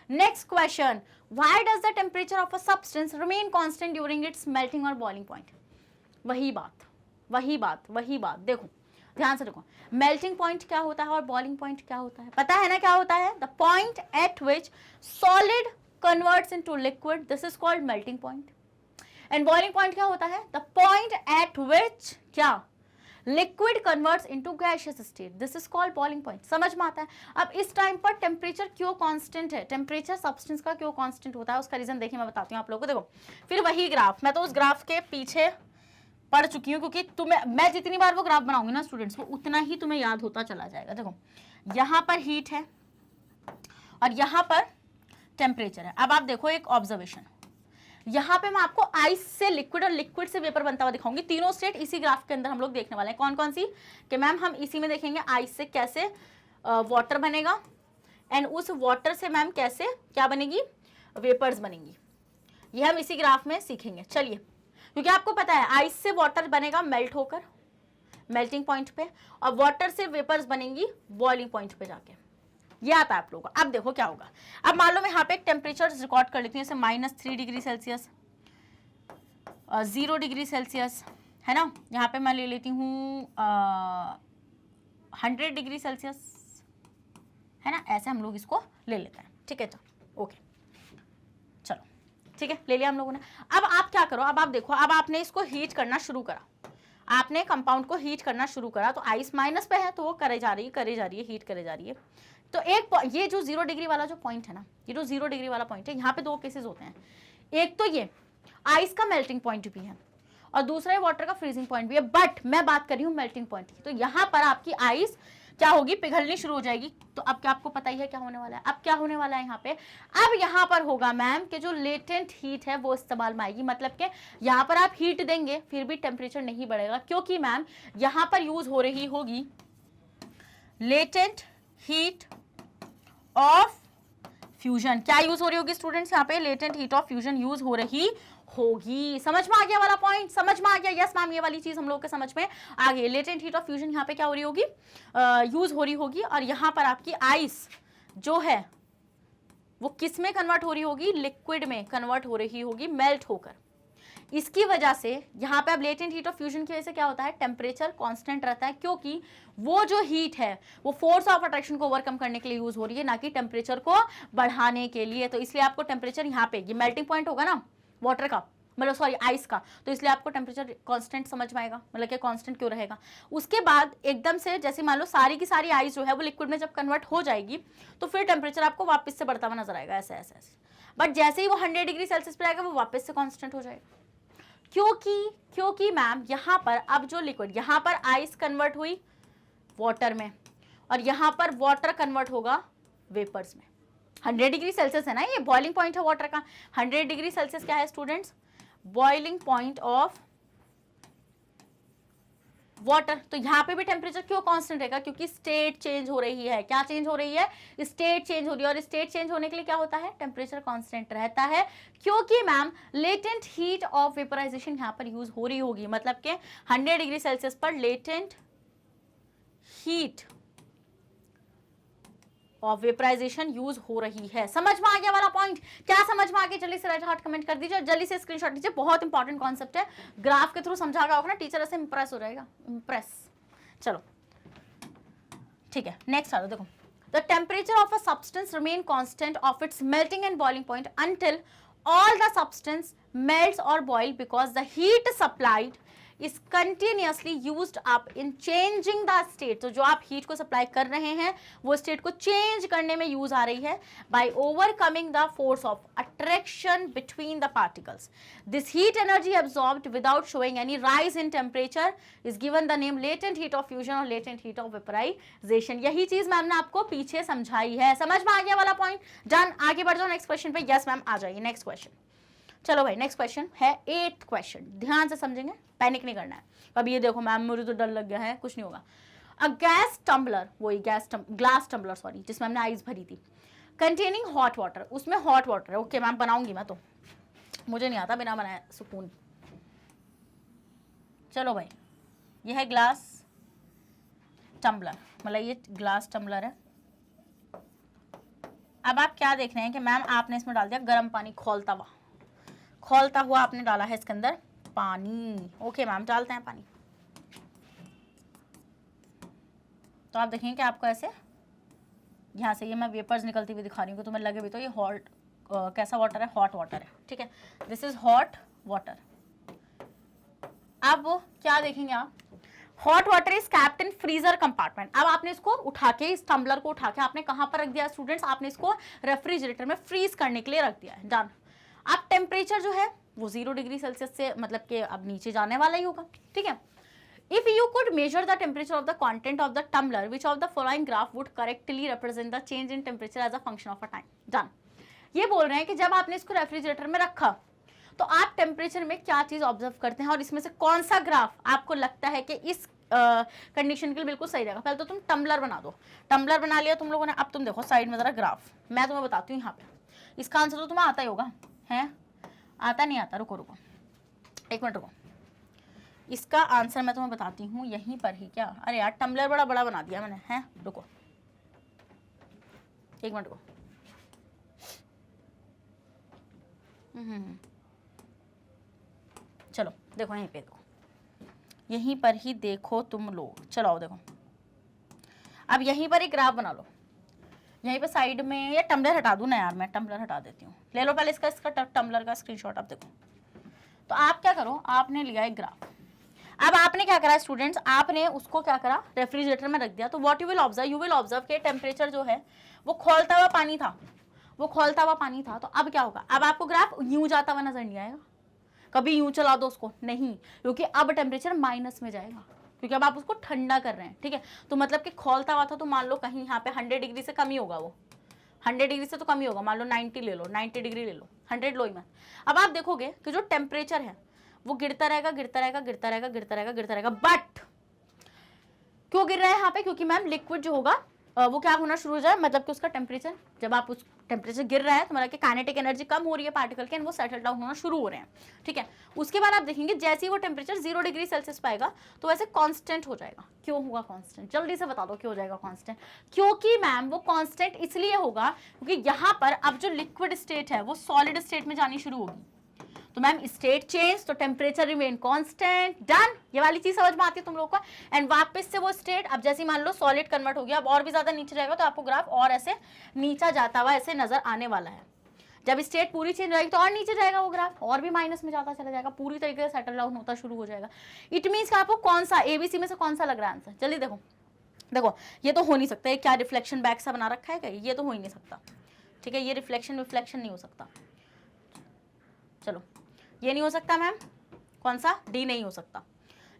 Next question, why does the temperature of a substance remain constant during its melting और बॉइलिंग पॉइंट? वही बात, देखो ध्यान से देखो, मेल्टिंग पॉइंट क्या होता है और बॉइलिंग पॉइंट क्या होता है, पता है ना क्या होता है? The point eight which solid converts into liquid, this is called melting point. And boiling point क्या होता है? द पॉइंट एट विच क्या liquid converts into gaseous state, this is called boiling point. समझ में आता है? अब इस टाइम पर टेम्परेचर क्यों कांस्टेंट है, टेम्परेचर सब्सटेंस का क्यों कांस्टेंट होता है, उसका रीजन देखिए मैं बताती हूँ आप लोगों को। देखो फिर वही ग्राफ, मैं तो उस ग्राफ के पीछे पढ़ चुकी हूँ, क्योंकि तुम्हें मैं जितनी बार वो ग्राफ बनाऊंगी ना स्टूडेंट्स, वो उतना ही तुम्हें याद होता चला जाएगा। देखो यहाँ पर हीट है और यहाँ पर टेम्परेचर है। अब आप देखो एक ऑब्जर्वेशन, यहाँ पे मैं आपको आइस से लिक्विड और लिक्विड से वेपर बनता हुआ दिखाऊंगी। तीनों स्टेट इसी ग्राफ के अंदर हम लोग देखने वाले हैं। कौन कौन सी? कि मैम हम इसी में देखेंगे आइस से कैसे वाटर बनेगा, एंड उस वाटर से मैम कैसे क्या बनेगी, वेपर्स बनेंगी। ये हम इसी ग्राफ में सीखेंगे। चलिए, क्योंकि आपको पता है आइस से वाटर बनेगा मेल्ट होकर मेल्टिंग पॉइंट पे, और वाटर से वेपर्स बनेंगी बॉइलिंग पॉइंट पे जाके। ये आता है आप लोगों को। अब देखो क्या होगा। अब मान लो मैं यहाँ पे एक टेम्परेचर रिकॉर्ड कर लेती हूँ, जैसे -3 डिग्री सेल्सियस, 0 डिग्री सेल्सियस, है ना। यहाँ पे मैं ले लेती हूँ 100 डिग्री सेल्सियस, है ना। ऐसे हम लोग इसको ले लेते हैं, ठीक है। चलो ओके, चलो ठीक है, ले लिया हम लोगों ने। अब आप क्या करो, अब आप देखो, अब आपने इसको हीट करना शुरू करा, आपने कंपाउंड को हीट करना शुरू करा, तो आइस माइनस पे है तो वो करे जा रही है, हीट करे जा रही है। तो एक ये जो 0 डिग्री वाला जो पॉइंट है ना, ये जो 0 डिग्री वाला पॉइंट है, यहाँ पे दो केसेस होते हैं। एक तो ये आइस का मेल्टिंग पॉइंट भी है और दूसरा वाटर का फ्रीजिंग पॉइंट भी है, बट मैं बात कर रही हूँ मेल्टिंग पॉइंट की। तो यहाँ पर आपकी आइस क्या होगी, पिघलनी शुरू हो जाएगी। तो अब क्या आपको पता ही है क्या होने वाला है। अब क्या होने वाला है यहाँ पे, अब यहाँ पर होगा मैम कि जो लेटेंट हीट है वो इस्तेमाल में आएगी। मतलब कि यहाँ पर आप हीट देंगे फिर भी टेम्परेचर नहीं बढ़ेगा, क्योंकि मैम यहाँ पर यूज हो रही होगी लेटेंट हीट ऑफ फ्यूजन। क्या यूज हो रही होगी स्टूडेंट्स, यहाँ पे latent heat of fusion use हो रही होगी। समझ में आ गया वाला पॉइंट, समझ में आ गया? यस मैम, ये वाली चीज हम लोग के समझ में आ गई। लेटेंट हीट ऑफ फ्यूजन यहाँ पे क्या हो रही होगी, यूज हो रही होगी। और यहाँ पर आपकी आइस जो है वो किस में कन्वर्ट हो रही होगी, लिक्विड में कन्वर्ट हो रही होगी, मेल्ट होकर। इसकी वजह से यहाँ पे अब लेटेंट हीट ऑफ फ्यूजन की वजह से क्या होता है, टेम्परेचर कांस्टेंट रहता है, क्योंकि वो जो हीट है वो फोर्स ऑफ अट्रैक्शन को ओवरकम करने के लिए यूज हो रही है, ना कि टेम्परेचर को बढ़ाने के लिए। तो इसलिए आपको टेम्परेचर यहाँ पे, ये मेल्टिंग पॉइंट होगा ना वाटर का, मतलब सॉरी आइस का, तो इसलिए आपको टेम्परेचर कांस्टेंट समझ में आएगा। मतलब कि कांस्टेंट क्यों रहेगा। उसके बाद एकदम से जैसे मान लो सारी की सारी आइस जो है वो लिक्विड में जब कन्वर्ट हो जाएगी, तो फिर टेम्परेचर आपको वापस से बढ़ता हुआ नजर आएगा, ऐसे ऐसे ऐसे। बट जैसे ही वो 100 डिग्री सेल्सियस पर आएगा वो वापस से कांस्टेंट हो जाएगा, क्योंकि मैम यहाँ पर अब जो लिक्विड, यहाँ पर आइस कन्वर्ट हुई वाटर में और यहाँ पर वाटर कन्वर्ट होगा वेपर्स में। 100 डिग्री सेल्सियस है ना, ये बॉइलिंग पॉइंट है वाटर का। 100 डिग्री सेल्सियस क्या है students, boiling point of water. तो यहाँ पे भी टेम्परेचर क्यों कांस्टेंट रहेगा, क्योंकि स्टेट चेंज हो रही है। क्या चेंज हो रही है, स्टेट चेंज हो रही है। और स्टेट चेंज होने के लिए क्या होता है, टेम्परेचर कांस्टेंट रहता है, क्योंकि ma'am latent heat of vaporization यहाँ पर यूज हो रही होगी। मतलब कि 100 डिग्री सेल्सियस पर latent heat of vaporization use हो रही है। समझ में आ गया वाला पॉइंट? क्या समझ में आ गया, जल्दी से राइट हार्ट कमेंट कर दीजिए और जल्दी से स्क्रीनशॉट लीजिए। बहुत इंपॉर्टेंट कॉन्सेप्ट है, ग्राफ के थ्रू समझा गया होगा ना, टीचर ऐसे इंप्रेस हो जाएगा, इंप्रेस। चलो ठीक है, नेक्स्ट आ जाओ। देखो, the temperature of a substance remain constant of its melting and boiling point until all the substance melts or boil because the heat supplied is continuously used up in changing the state। तो जो आप heat को supply कर रहे हैं वो state को change करने में यूज आ रही है by overcoming the force of attraction between the particles। This heat energy absorbed without showing any rise in temperature is given the name latent heat of fusion और latent heat of vaporization। यही चीज ma'am ने आपको पीछे समझाई है। समझ में आ गया वाला पॉइंट? डन, आगे बढ़ जाओ नेक्स्ट क्वेश्चन पे। यस मैम, आ जाइए नेक्स्ट क्वेश्चन। चलो भाई, नेक्स्ट क्वेश्चन है 8th क्वेश्चन, ध्यान से समझेंगे, पैनिक नहीं करना है। अब ये देखो मैम मुझे तो डर लग गया है, कुछ नहीं होगा। अ गैस टम्बलर, वही ग्लास टम्बलर सॉरी, जिसमें हमने आइस भरी थी, कंटेनिंग हॉट वाटर, उसमें हॉट वाटर है। ओके मैम, बनाऊंगी मैं तो। मुझे नहीं आता बिना बनाए सुकून। चलो भाई, ये है ग्लास टम्बलर, मतलब ये ग्लास टम्बलर है। अब आप क्या देख रहे हैं कि मैम आपने इसमें डाल दिया गर्म पानी, खौलता हुआ आपने डाला है इसके अंदर पानी। ओके मैम, डालते हैं पानी। तो आप देखेंगे कि आपको ऐसे यहाँ से ये मैं वेपर्स निकलती हुई दिखा रही हूँ कि तुम्हें लगे भी तो ये हॉट कैसा वाटर है, हॉट वाटर है, ठीक है, दिस इज हॉट वाटर। अब क्या देखेंगे आप, hot water is kept in freezer compartment. अब आपने इसको उठा के, इस टम्बलर को उठा के आपने कहां पर रख दिया स्टूडेंट्स, आपने इसको रेफ्रिजरेटर में फ्रीज करने के लिए रख दिया है, डन। अब टेम्परेचर जो है वो 0 डिग्री सेल्सियस से मतलब कि अब नीचे जाने वाला ही होगा, ठीक है। If you could measure the temperature of the content of the tumbler, which of the following graph would correctly represent the change in temperature as a function of a time? Done. ये बोल रहे हैं कि जब आपने इसको refrigerator में रखा तो आप टेम्परेचर में क्या चीज ऑब्जर्व करते हैं और इसमें से कौन सा ग्राफ आपको लगता है कि इस कंडीशन के लिए बिल्कुल सही रहेगा। पहले तो तुम टम्बलर बना दो, टम्बलर बना लिया तुम लोगों ने। अब तुम देखो साइड में जरा ग्राफ, मैं तुम्हें बताती हूँ यहाँ पे। इसका आंसर तो तुम्हें आता ही होगा, है आता नहीं आता, रुको रुको एक मिनट रुको, इसका आंसर मैं तुम्हें बताती हूँ यहीं पर ही। क्या, अरे यार टम्बलर बड़ा बड़ा बना दिया मैंने, हैं रुको एक मिनट को। चलो देखो यहीं पे, देखो यहीं पर ही देखो तुम लोग, चलो आओ देखो। अब यहीं पर एक ग्राफ बना लो, यहीं पे साइड में। ये टम्बलर हटा दूं ना यार, मैं टम्बलर हटा देती हूँ। ले लो पहले इसका टम्बलर का स्क्रीनशॉट। अब देखो, तो आप क्या करो, आपने लिया एक ग्राफ। अब आपने क्या करा स्टूडेंट्स, आपने उसको क्या करा, रेफ्रिजरेटर में रख दिया। तो व्हाट यू विल ऑब्जर्व के टेम्परेचर जो है वो खौलता हुआ पानी था, वो खौलता हुआ पानी था। तो अब क्या होगा, अब आपको ग्राफ यूं जाता हुआ नजर नहीं आएगा। कभी यूं चला दो उसको, नहीं, क्योंकि अब टेम्परेचर माइनस में जाएगा, क्योंकि अब आप उसको ठंडा कर रहे हैं, ठीक है। तो मतलब कि खौलता हुआ था, तो मान लो कहीं यहाँ पे 100 डिग्री से कम ही होगा, वो 100 डिग्री से तो कम ही होगा, मान लो 90 ले लो, 90 डिग्री ले लो, 100 लो ही मत। अब आप देखोगे कि जो टेम्परेचर है वो गिरता रहेगा, गिरता रहेगा, गिरता रहेगा, गिरता रहेगा, गिरता रहेगा। बट क्यों गिर रहा है यहाँ पे, क्योंकि मैम लिक्विड जो होगा वो क्या होना शुरू हो जाए, मतलब कि उसका टेम्परेचर, जब आप उस टेम्परेचर गिर रहा है तो मतलब कि काइनेटिक एनर्जी कम हो रही है पार्टिकल के, वो सेटल डाउन होना शुरू हो रहे हैं, ठीक है। उसके बाद आप देखेंगे जैसे ही वो टेम्परेचर 0 डिग्री सेल्सियस पाएगा तो वैसे कांस्टेंट हो जाएगा। क्यों होगा कांस्टेंट, जल्दी से बता दो क्यों हो जाएगा कांस्टेंट। क्योंकि मैम वो कांस्टेंट इसलिए होगा क्योंकि यहाँ पर अब जो लिक्विड स्टेट है वो सॉलिड स्टेट में जानी शुरू होगी। तो मैम स्टेट चेंज तो टेम्परेचर रिमेन कांस्टेंट, डन। ये वाली चीज समझ में आती है तुम लोगों को। एंड वापस से वो स्टेट, अब जैसे मान लो सॉलिड कन्वर्ट हो गया, अब और भी ज्यादा नीचे जाएगा तो आपको ग्राफ और ऐसे नीचा जाता हुआ ऐसे नजर आने वाला है। जब स्टेट पूरी चेंज होगी तो और नीचे जाएगा वो ग्राफ, और भी माइनस में जाता चला जाएगा, पूरी तरीके से सेटल डाउन होता शुरू हो जाएगा। इट मीन्स कि आपको कौन सा एबीसी में से कौन सा लग रहा है आंसर, जल्दी देखो। देखो ये तो हो नहीं सकता, क्या रिफ्लेक्शन बैक सा बना रखा है क्या, ये तो हो ही नहीं सकता, ठीक है। ये रिफ्लेक्शन नहीं हो सकता, चलो ये नहीं हो सकता मैम, कौन सा, डी नहीं हो सकता।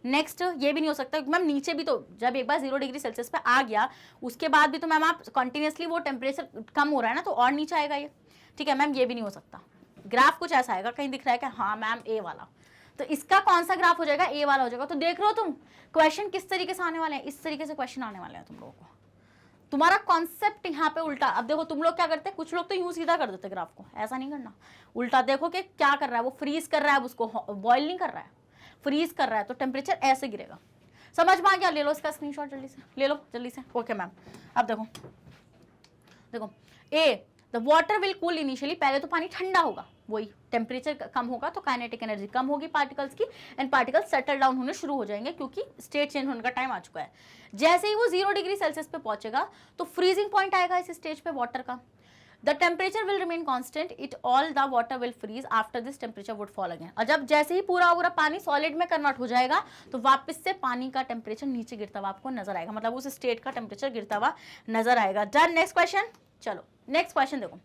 नेक्स्ट ये भी नहीं हो सकता मैम, नीचे भी तो जब एक बार 0 डिग्री सेल्सियस पे आ गया उसके बाद भी तो मैम आप कंटिन्यूसली वो टेम्परेचर कम हो रहा है ना, तो और नीचे आएगा ये, ठीक है मैम। ये भी नहीं हो सकता, ग्राफ कुछ ऐसा आएगा, कहीं दिख रहा है कि हाँ मैम ए वाला, तो इसका कौन सा ग्राफ हो जाएगा, ए वाला हो जाएगा। तो देख रहे हो तुम क्वेश्चन किस तरीके से आने वाले हैं, इस तरीके से क्वेश्चन आने वाले हैं तुम लोगों को। तुम्हारा कॉन्सेप्ट यहाँ पे उल्टा। अब देखो तुम लोग क्या करते हैं, कुछ लोग तो यूं सीधा कर देते ग्राफ को, ऐसा नहीं करना, उल्टा देखो कि क्या कर रहा है वो, फ्रीज कर रहा है, उसको बॉयल नहीं कर रहा है, फ्रीज कर रहा है, तो टेम्परेचर ऐसे गिरेगा। समझ में आ गया, ले लो इसका स्क्रीनशॉट जल्दी से, ले लो जल्दी से। ओके मैम, अब देखो देखो, a the water will cool initially, पहले तो पानी ठंडा होगा, वही टेम्परेचर कम होगा तो काइनेटिक एनर्जी कम होगी पार्टिकल्स की, एंड पार्टिकल्स सेटल डाउन होने शुरू हो जाएंगे क्योंकि स्टेट चेंज होने का टाइम आ चुका है। जैसे ही वो 0 डिग्री सेल्सियस पे पहुंचेगा तो फ्रीजिंग पॉइंट आएगा इस स्टेज पे वाटर का। The temperature will remain constant, it all the water will freeze, after this temperature would fall again. और जब जैसे ही पूरा पानी सॉलिड में कन्वर्ट हो जाएगा तो वापस से पानी का टेम्परेचर नीचे गिरता हुआ आपको नजर आएगा, मतलब उस स्टेट का टेम्परेचर गिरता हुआ नजर आएगा। Done, next question. चलो नेक्स्ट क्वेश्चन देखो,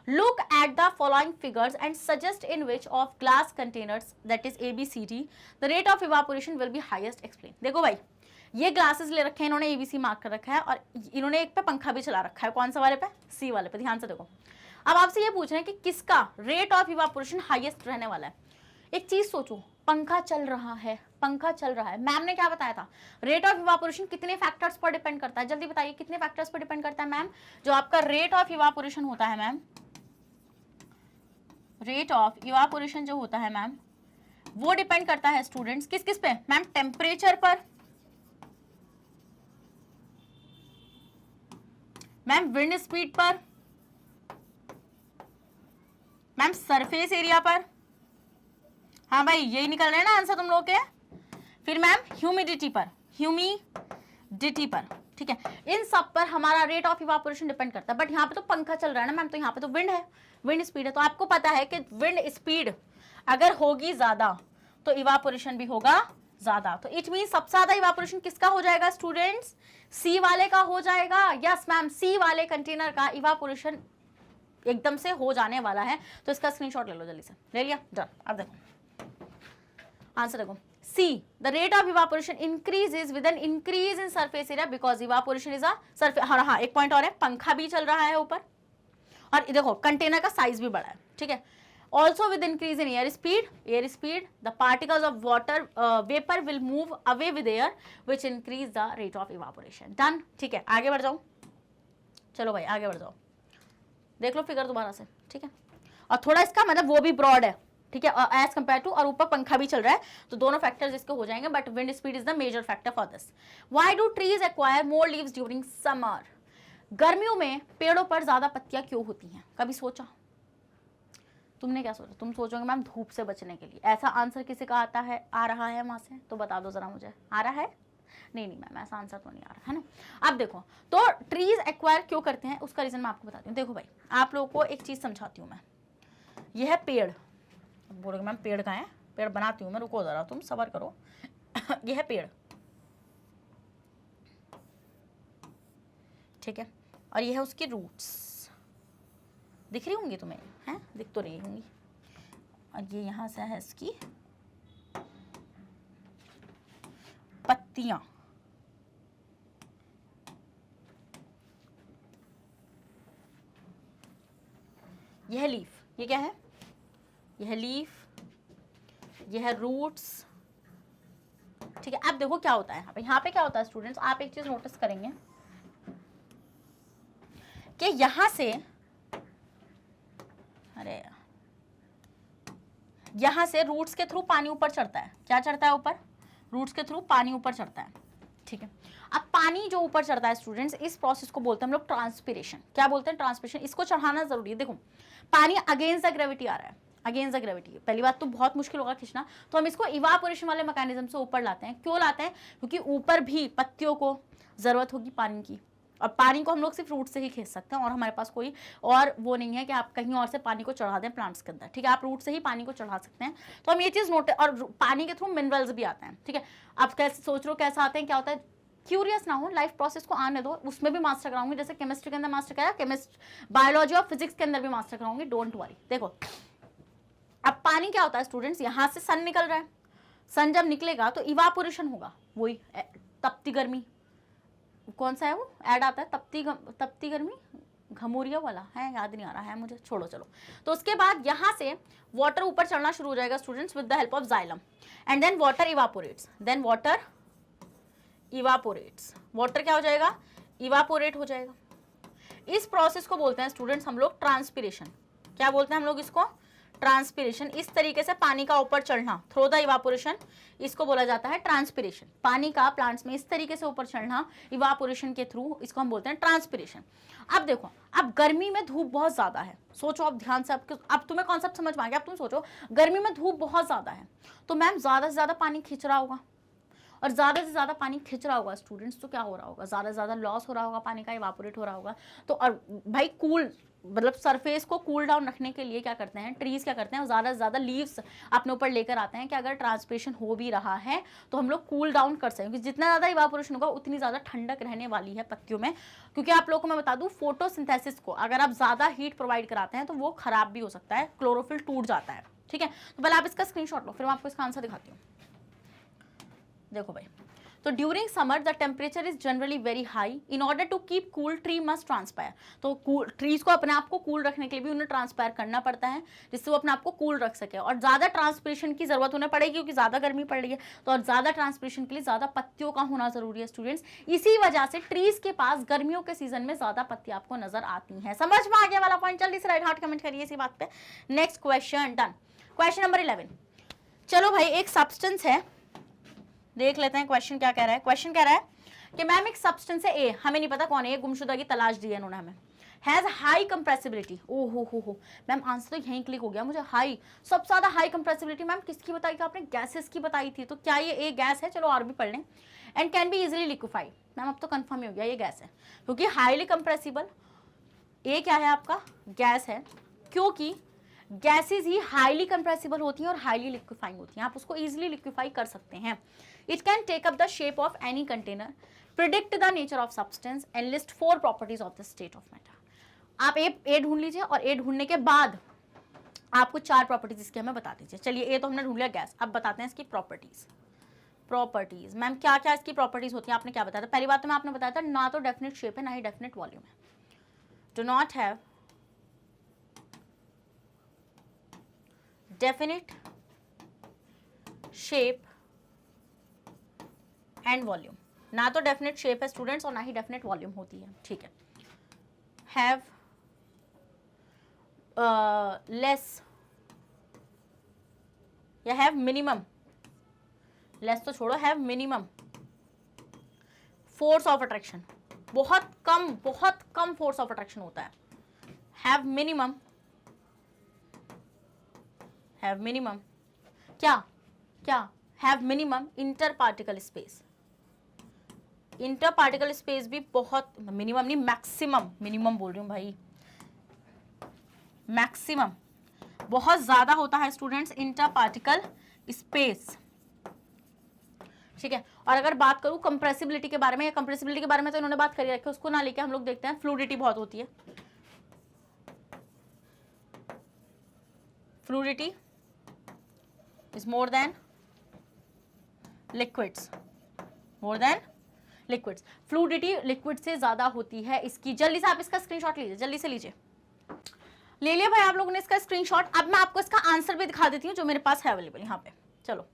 look at the following figures and suggest in which of glass containers, that is ABCD, the rate of evaporation will be highest, explain। देखो भाई ये ग्लासेस ले रखे हैं इन्होंने, एबीसी मार्क कर रखा है और इन्होंने एक पे पंखा भी चला रखा है, कौन सा वाले पे, सी वाले पे। ध्यान से देखो, अब आपसे ये पूछ रहे हैं कि किसका रेट ऑफ इवापोरेशन हाईएस्ट रहने वाला है। एक चीज सोचो, पंखा चल रहा है, पंखा चल रहा है, मैम ने क्या बताया था, रेट ऑफ इवापोरेशन कितने फैक्टर्स पर डिपेंड करता है, जल्दी बताइए कितने फैक्टर्स पर डिपेंड करता है मैम। जो आपका रेट ऑफ इवापोरेशन होता है मैम, रेट ऑफ इवापोरेशन जो होता है मैम वो डिपेंड करता है स्टूडेंट्स किस किस पे मैम, टेम्परेचर पर, मैम विंड स्पीड पर, मैम सरफेस एरिया पर। हाँ भाई यही निकल रहे हैं ना आंसर तुम लोग के। फिर मैम ह्यूमिडिटी पर, ह्यूमिडिटी पर, ठीक है। इन सब पर हमारा रेट ऑफ इवापोरेशन डिपेंड करता है। बट यहाँ पे तो पंखा चल रहा है ना मैम, तो यहाँ पे तो विंड है, विंड स्पीड है। तो आपको पता है कि विंड स्पीड अगर होगी ज्यादा तो इवापोरेशन भी होगा ज्यादा। तो इट मीन सबसे ज्यादा इवापोरेशन किसका हो जाएगा स्टूडेंट्स? सी वाले का हो जाएगा। यस मैम, सी वाले कंटेनर का इवापोरेशन एकदम से हो जाने वाला है। तो इसका स्क्रीनशॉट ले लो जल्दी से। ले लिया? डन। अब देखो आंसर देखो, see the rate of evaporation increases with an increase in surface area because evaporation is a surface. हाँ, एक पॉइंट और है, पंखा भी चल रहा है ऊपर, और देखो कंटेनर का साइज भी बड़ा है, ठीक है। Also with increase in air speed, the particles of water vapor will move away with air, which increase the rate of evaporation. Done? ठीक है, आगे बढ़ जाओ। चलो भाई आगे बढ़ जाओ, देख लो फिगर दोबारा से, ठीक है। और थोड़ा इसका मतलब वो भी ब्रॉड है, ठीक है, एज कम्पेयर टू, और ऊपर पंखा भी चल रहा है, तो दोनों फैक्टर्स इसके हो जाएंगे। But wind speed is the major factor for this. Why do trees acquire more leaves during summer? गर्मियों में पेड़ों पर ज्यादा पत्तियां क्यों होती हैं? कभी सोचा? तुमने क्या सोचा? तुम सोचोगे मैम धूप से बचने के लिए। ऐसा आंसर किसी का आता है, आ रहा है वहां से? तो बता दो जरा मुझे, आ रहा है? नहीं मैम, ऐसा आंसर तो नहीं आ रहा है ना। अब देखो, तो ट्रीज एक्वायर क्यों करते हैं उसका रीजन मैं आपको बताती हूँ। देखो भाई, आप लोगों को एक चीज समझाती हूँ मैं। यह है पेड़, बोलोगे मैम पेड़ कहाँ है? पेड़ बनाती हूँ मैं, रुको जरा, तुम सबर करो। यह है पेड़, ठीक है, और यह है उसकी रूट्स। दिख रही होंगी तुम्हें, हैं? दिख तो रही होंगी। और ये यहां से है इसकी पत्तियां, यह लीफ, ये क्या है? यह लीफ, यह रूट्स, ठीक है। अब देखो क्या होता है यहाँ पे क्या होता है स्टूडेंट्स, आप एक चीज नोटिस करेंगे कि यहां से, अरे यहां से रूट्स के थ्रू पानी ऊपर चढ़ता है। क्या चढ़ता है ऊपर? रूट्स के थ्रू पानी ऊपर चढ़ता है, ठीक है। अब पानी जो ऊपर चढ़ता है स्टूडेंट्स, इस प्रोसेस को बोलते हैं हम लोग ट्रांसपिरेशन। क्या बोलते हैं? ट्रांसपिरेशन। इसको चढ़ाना जरूरी है। देखो पानी अगेंस्ट द ग्रेविटी आ रहा है, अगेंस्ट द ग्रेविटी। पहली बात तो बहुत मुश्किल होगा खींचना, तो हम इसको इवापोरेशन वाले मैकेनिज्म से ऊपर लाते हैं। क्यों लाते हैं? क्योंकि ऊपर भी पत्तियों को जरूरत होगी पानी की, और पानी को हम लोग सिर्फ रूट से ही खींच सकते हैं, और हमारे पास कोई और वो नहीं है कि आप कहीं और से पानी को चढ़ा दें प्लांट्स के अंदर, ठीक है। आप रूट से ही पानी को चढ़ा सकते हैं। तो हम ये चीज़ नोट, और पानी के थ्रू मिनरल्स भी आते हैं, ठीक है। आप कैसे सोच रहे हो कैसा आते हैं, क्या होता है? क्यूरियस ना हो, लाइफ प्रोसेस को आने दो, उसमें भी मास्टर कराऊंगी। जैसे केमिस्ट्री के अंदर मास्टर कराया, बायोलॉजी और फिजिक्स के अंदर भी मास्टर कराऊंगी, डोंट वरी। देखो अब पानी क्या होता है स्टूडेंट्स, यहाँ से सन निकल रहा है, सन जब निकलेगा तो इवापोरेशन होगा, वही तपती गर्मी, कौन सा है वो ऐड आता है, तपती गर्मी, घमोरिया वाला है, याद नहीं आ रहा है मुझे, छोड़ो चलो। तो उसके बाद यहाँ से वाटर ऊपर चढ़ना शुरू हो जाएगा students with the help of xylem, and then water evaporates, then water evaporates, water क्या हो जाएगा? इवापोरेट हो जाएगा। इस प्रोसेस को बोलते हैं स्टूडेंट्स हम लोग ट्रांसपिरेशन। क्या बोलते हैं हम लोग इसको? ट्रांसपिरेशन। इस तरीके से पानी का ऊपर चढ़ना थ्रू द इवापोरेशन, इसको बोला जाता है ट्रांसपिरेशन। पानी का प्लांट्स में इस तरीके से ऊपर चढ़ना इवापोरेशन के थ्रू, इसको हम बोलते हैं ट्रांसपिरेशन। अब देखो, अब गर्मी में धूप बहुत ज्यादा है, सोचो अब ध्यान से, अब तुम्हें कॉन्सेप्ट समझ में आ गया। अब तुम सोचो गर्मी में धूप बहुत ज्यादा है, तो मैम ज्यादा से ज्यादा पानी खींच रहा होगा, और ज्यादा से ज्यादा पानी खींच रहा होगा स्टूडेंट्स, तो क्या हो रहा होगा? ज्यादा से ज्यादा लॉस हो रहा होगा पानी का, इवापोरेट हो रहा होगा। तो और भाई कूल, मतलब सरफेस को कूल डाउन रखने के लिए क्या करते हैं ट्रीज, क्या करते हैं ज्यादा से ज्यादा लीव्स अपने ऊपर लेकर आते हैं कि अगर ट्रांसपिरेशन हो भी रहा है तो हम लोग कूल डाउन कर सकें, क्योंकि जितना ज्यादा इवापोरेशन होगा उतनी ज्यादा ठंडक रहने वाली है पत्तियों में। क्योंकि आप लोगों को मैं बता दूं, फोटोसिंथेसिस को अगर आप ज्यादा हीट प्रोवाइड कराते हैं तो वो खराब भी हो सकता है, क्लोरोफिल टूट जाता है, ठीक है। तो पहले आप इसका स्क्रीनशॉट लो, फिर मैं आपको इसका आंसर दिखाती हूँ। देखो भाई, तो during summer the temperature is generally very high, in order to keep cool tree must transpire. तो ट्रीज को अपने आप को कूल रखने के लिए भी उन्हें ट्रांसपायर करना पड़ता है, जिससे वो अपने आप को कूल रख सके। और ज्यादा ट्रांसपिरेशन की जरूरत उन्हें पड़ेगी क्योंकि ज्यादा गर्मी पड़ रही है, तो और ज्यादा ट्रांसपिरेशन के लिए ज्यादा पत्तियों का होना जरूरी है स्टूडेंट्स। इसी वजह से ट्रीज के पास गर्मियों के सीजन में ज्यादा पत्ती आपको नजर आती हैं। समझ में आ गया वाला पॉइंट? जल्दी से राइट हार्ट कमेंट करिए इसी बात पे। Next question done. Question number 11। चलो भाई, एक सब्सटेंस है, देख लेते हैं क्वेश्चन क्या कह रहा है। क्वेश्चन कह रहा है कि मैम एक सब्सटेंस है ए, हमें नहीं पता कौन है, गुमशुदा की तलाश दी है इन्होंने हमें, हैज हाई कंप्रेसिबिलिटी। ओ हो मैम, आंसर तो यहीं क्लिक हो गया मुझे। हाई, सबसे ज्यादा हाई कंप्रेसिबिलिटी मैम किसकी बताई थी आपने? गैसेस की बताई थी। तो क्या ये ए गैस है? चलो और भी पढ़ लें। And can be easily liquefied. Ma'am अब तो कंफर्म ही हो गया ये गैस है, क्योंकि हाईली कंप्रेसिबल ए क्या है आपका? गैस है, क्योंकि गैसेज ही हाईली कंप्रेसिबल होती हैं और हाईली लिक्विफाइंग होती हैं। आप उसको इजीली लिक्विफाई कर सकते हैं। It can take up the shape of any container, predict the nature of substance and list 4 properties of the state of matter. आप ए ढूंढ लीजिए और ए ढूंढने के बाद आपको 4 प्रॉपर्टीज इसके हमें बता दीजिए। चलिए, ए तो हमने ढूंढ लिया गैस, अब बताते हैं इसकी प्रॉपर्टीज। मैम क्या क्या इसकी प्रॉपर्टीज होती हैं? आपने क्या बताया था? पहली बात तो मैं आपने बताया था, ना तो डेफिनेट शेप है ना ही डेफिनेट वॉल्यूम है। Do not have definite shape and volume. ना तो डेफिनेट शेप है स्टूडेंट्स और ना ही डेफिनेट वॉल्यूम होती है, ठीक है। हैव लेस या हैव मिनिमम, लेस तो छोड़ो, have minimum force of attraction. बहुत कम फोर्स ऑफ अट्रैक्शन होता है। हैव मिनिमम क्या have minimum inter particle space. Inter particle space भी बहुत, मिनिमम नहीं मैक्सिमम, मिनिमम बोल रही हूं भाई, मैक्सिमम बहुत ज्यादा होता है स्टूडेंट्स इंटर पार्टिकल स्पेस, ठीक है। और अगर बात करूं कंप्रेसिबिलिटी के बारे में, या कंप्रेसिबिलिटी के बारे में तो इन्होंने बात करी रखी है, उसको ना लेके हम लोग देखते हैं फ्लूइडिटी बहुत होती है। Fluidity is more than liquids, fluidity liquid से ज्यादा होती है इसकी। जल्दी से आप इसका स्क्रीनशॉट लीजिए, जल्दी से लीजिए, ले लिया भाई आप लोगों ने इसका स्क्रीनशॉट। अब मैं आपको इसका आंसर भी दिखा देती हूँ जो मेरे पास है अवेलेबल यहाँ पे। चलो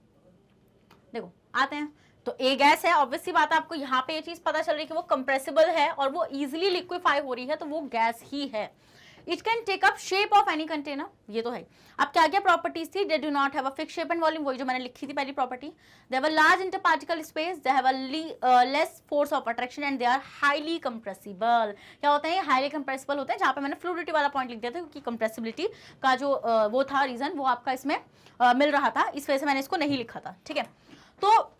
देखो, आते हैं। तो ए गैस है, ऑब्वियस सी बात है, आपको यहाँ पे ये चीज पता चल रही है कि वो कंप्रेसिबल है और वो इजिली लिक्विफाई हो रही है, तो वो गैस ही है। It can take up shape of any container, ये तो है। अब क्या क्या प्रॉपर्टीज थी? They do not have a fix shape and volume, वही जो मैंने लिखी थी पहली property. They have a large interparticle space, they have a less force of attraction and they are highly compressible. क्या होता है? हाईली कंप्रेसिबल होते हैं, जहां पे मैंने फ्लूइडिटी वाला पॉइंट लिख दिया था, क्योंकि कंप्रेसिबिलिटी का जो वो था रीजन, वो आपका इसमें मिल रहा था, इस वजह से मैंने इसको नहीं लिखा था, ठीक है। तो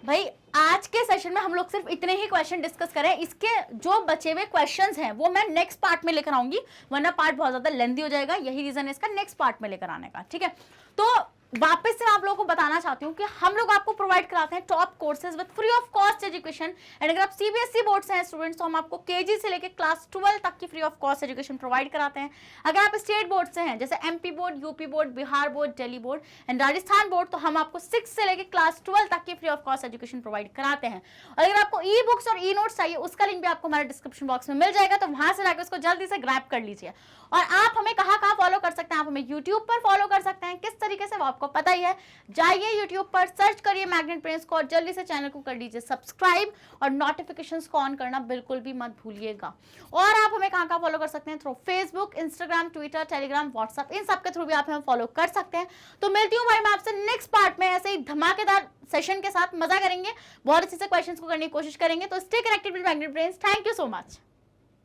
भाई आज के सेशन में हम लोग सिर्फ इतने ही क्वेश्चन डिस्कस करें। इसके जो बचे हुए क्वेश्चंस हैं वो मैं नेक्स्ट पार्ट में लेकर आऊंगी, वरना पार्ट बहुत ज्यादा लेंथी हो जाएगा। यही रीजन है इसका नेक्स्ट पार्ट में लेकर आने का, ठीक है। तो वापस से आप लोगों को बताना चाहती हूँ कि हम लोग आपको प्रोवाइड कराते हैं top courses with free of cost education. And अगर आप सीबीएसई बोर्ड से हैं स्टूडेंट्स, तो हम आपको केजी से लेकर क्लास 12 तक की free of cost education provide कराते हैं। अगर आप स्टेट बोर्ड से हैं, जैसे MP board, UP board, Bihar board, Delhi board and Rajasthan board, तो हम आपको 6 से लेकर क्लास 12 तक की free of cost education provide कराते हैं। और अगर आपको ई बुक्स और ई नोट्स चाहिए, उसका लिंक भी आपको हमारे डिस्क्रिप्शन बॉक्स में मिल जाएगा, तो वहां से जाकर उसको जल्दी से ग्रैब कर लीजिए। और आप हमें कहाँ फॉलो कर सकते हैं? आप हमें यूट्यूब पर फॉलो कर सकते हैं। किस तरीके से वो आपको पता ही है, जाइए यूट्यूब पर सर्च करिए मैग्नेट ब्रेन्स को और जल्दी से चैनल को कर लीजिए सब्सक्राइब और नोटिफिकेशंस को ऑन करना बिल्कुल भी मत भूलिएगा। और आप हमें कहाँ फॉलो कर सकते हैं? Through Facebook, Instagram, Twitter, Telegram, WhatsApp, इन सब के थ्रू भी आप हमें फॉलो कर सकते हैं। तो मिलती हूँ भाई मैं आपसे नेक्स्ट पार्ट में ऐसे ही धमाकेदार सेशन के साथ। मजा करेंगे, बहुत अच्छे से क्वेश्चंस को करने की कोशिश करेंगे। तो stay connected with magnet brains. Thank you so much.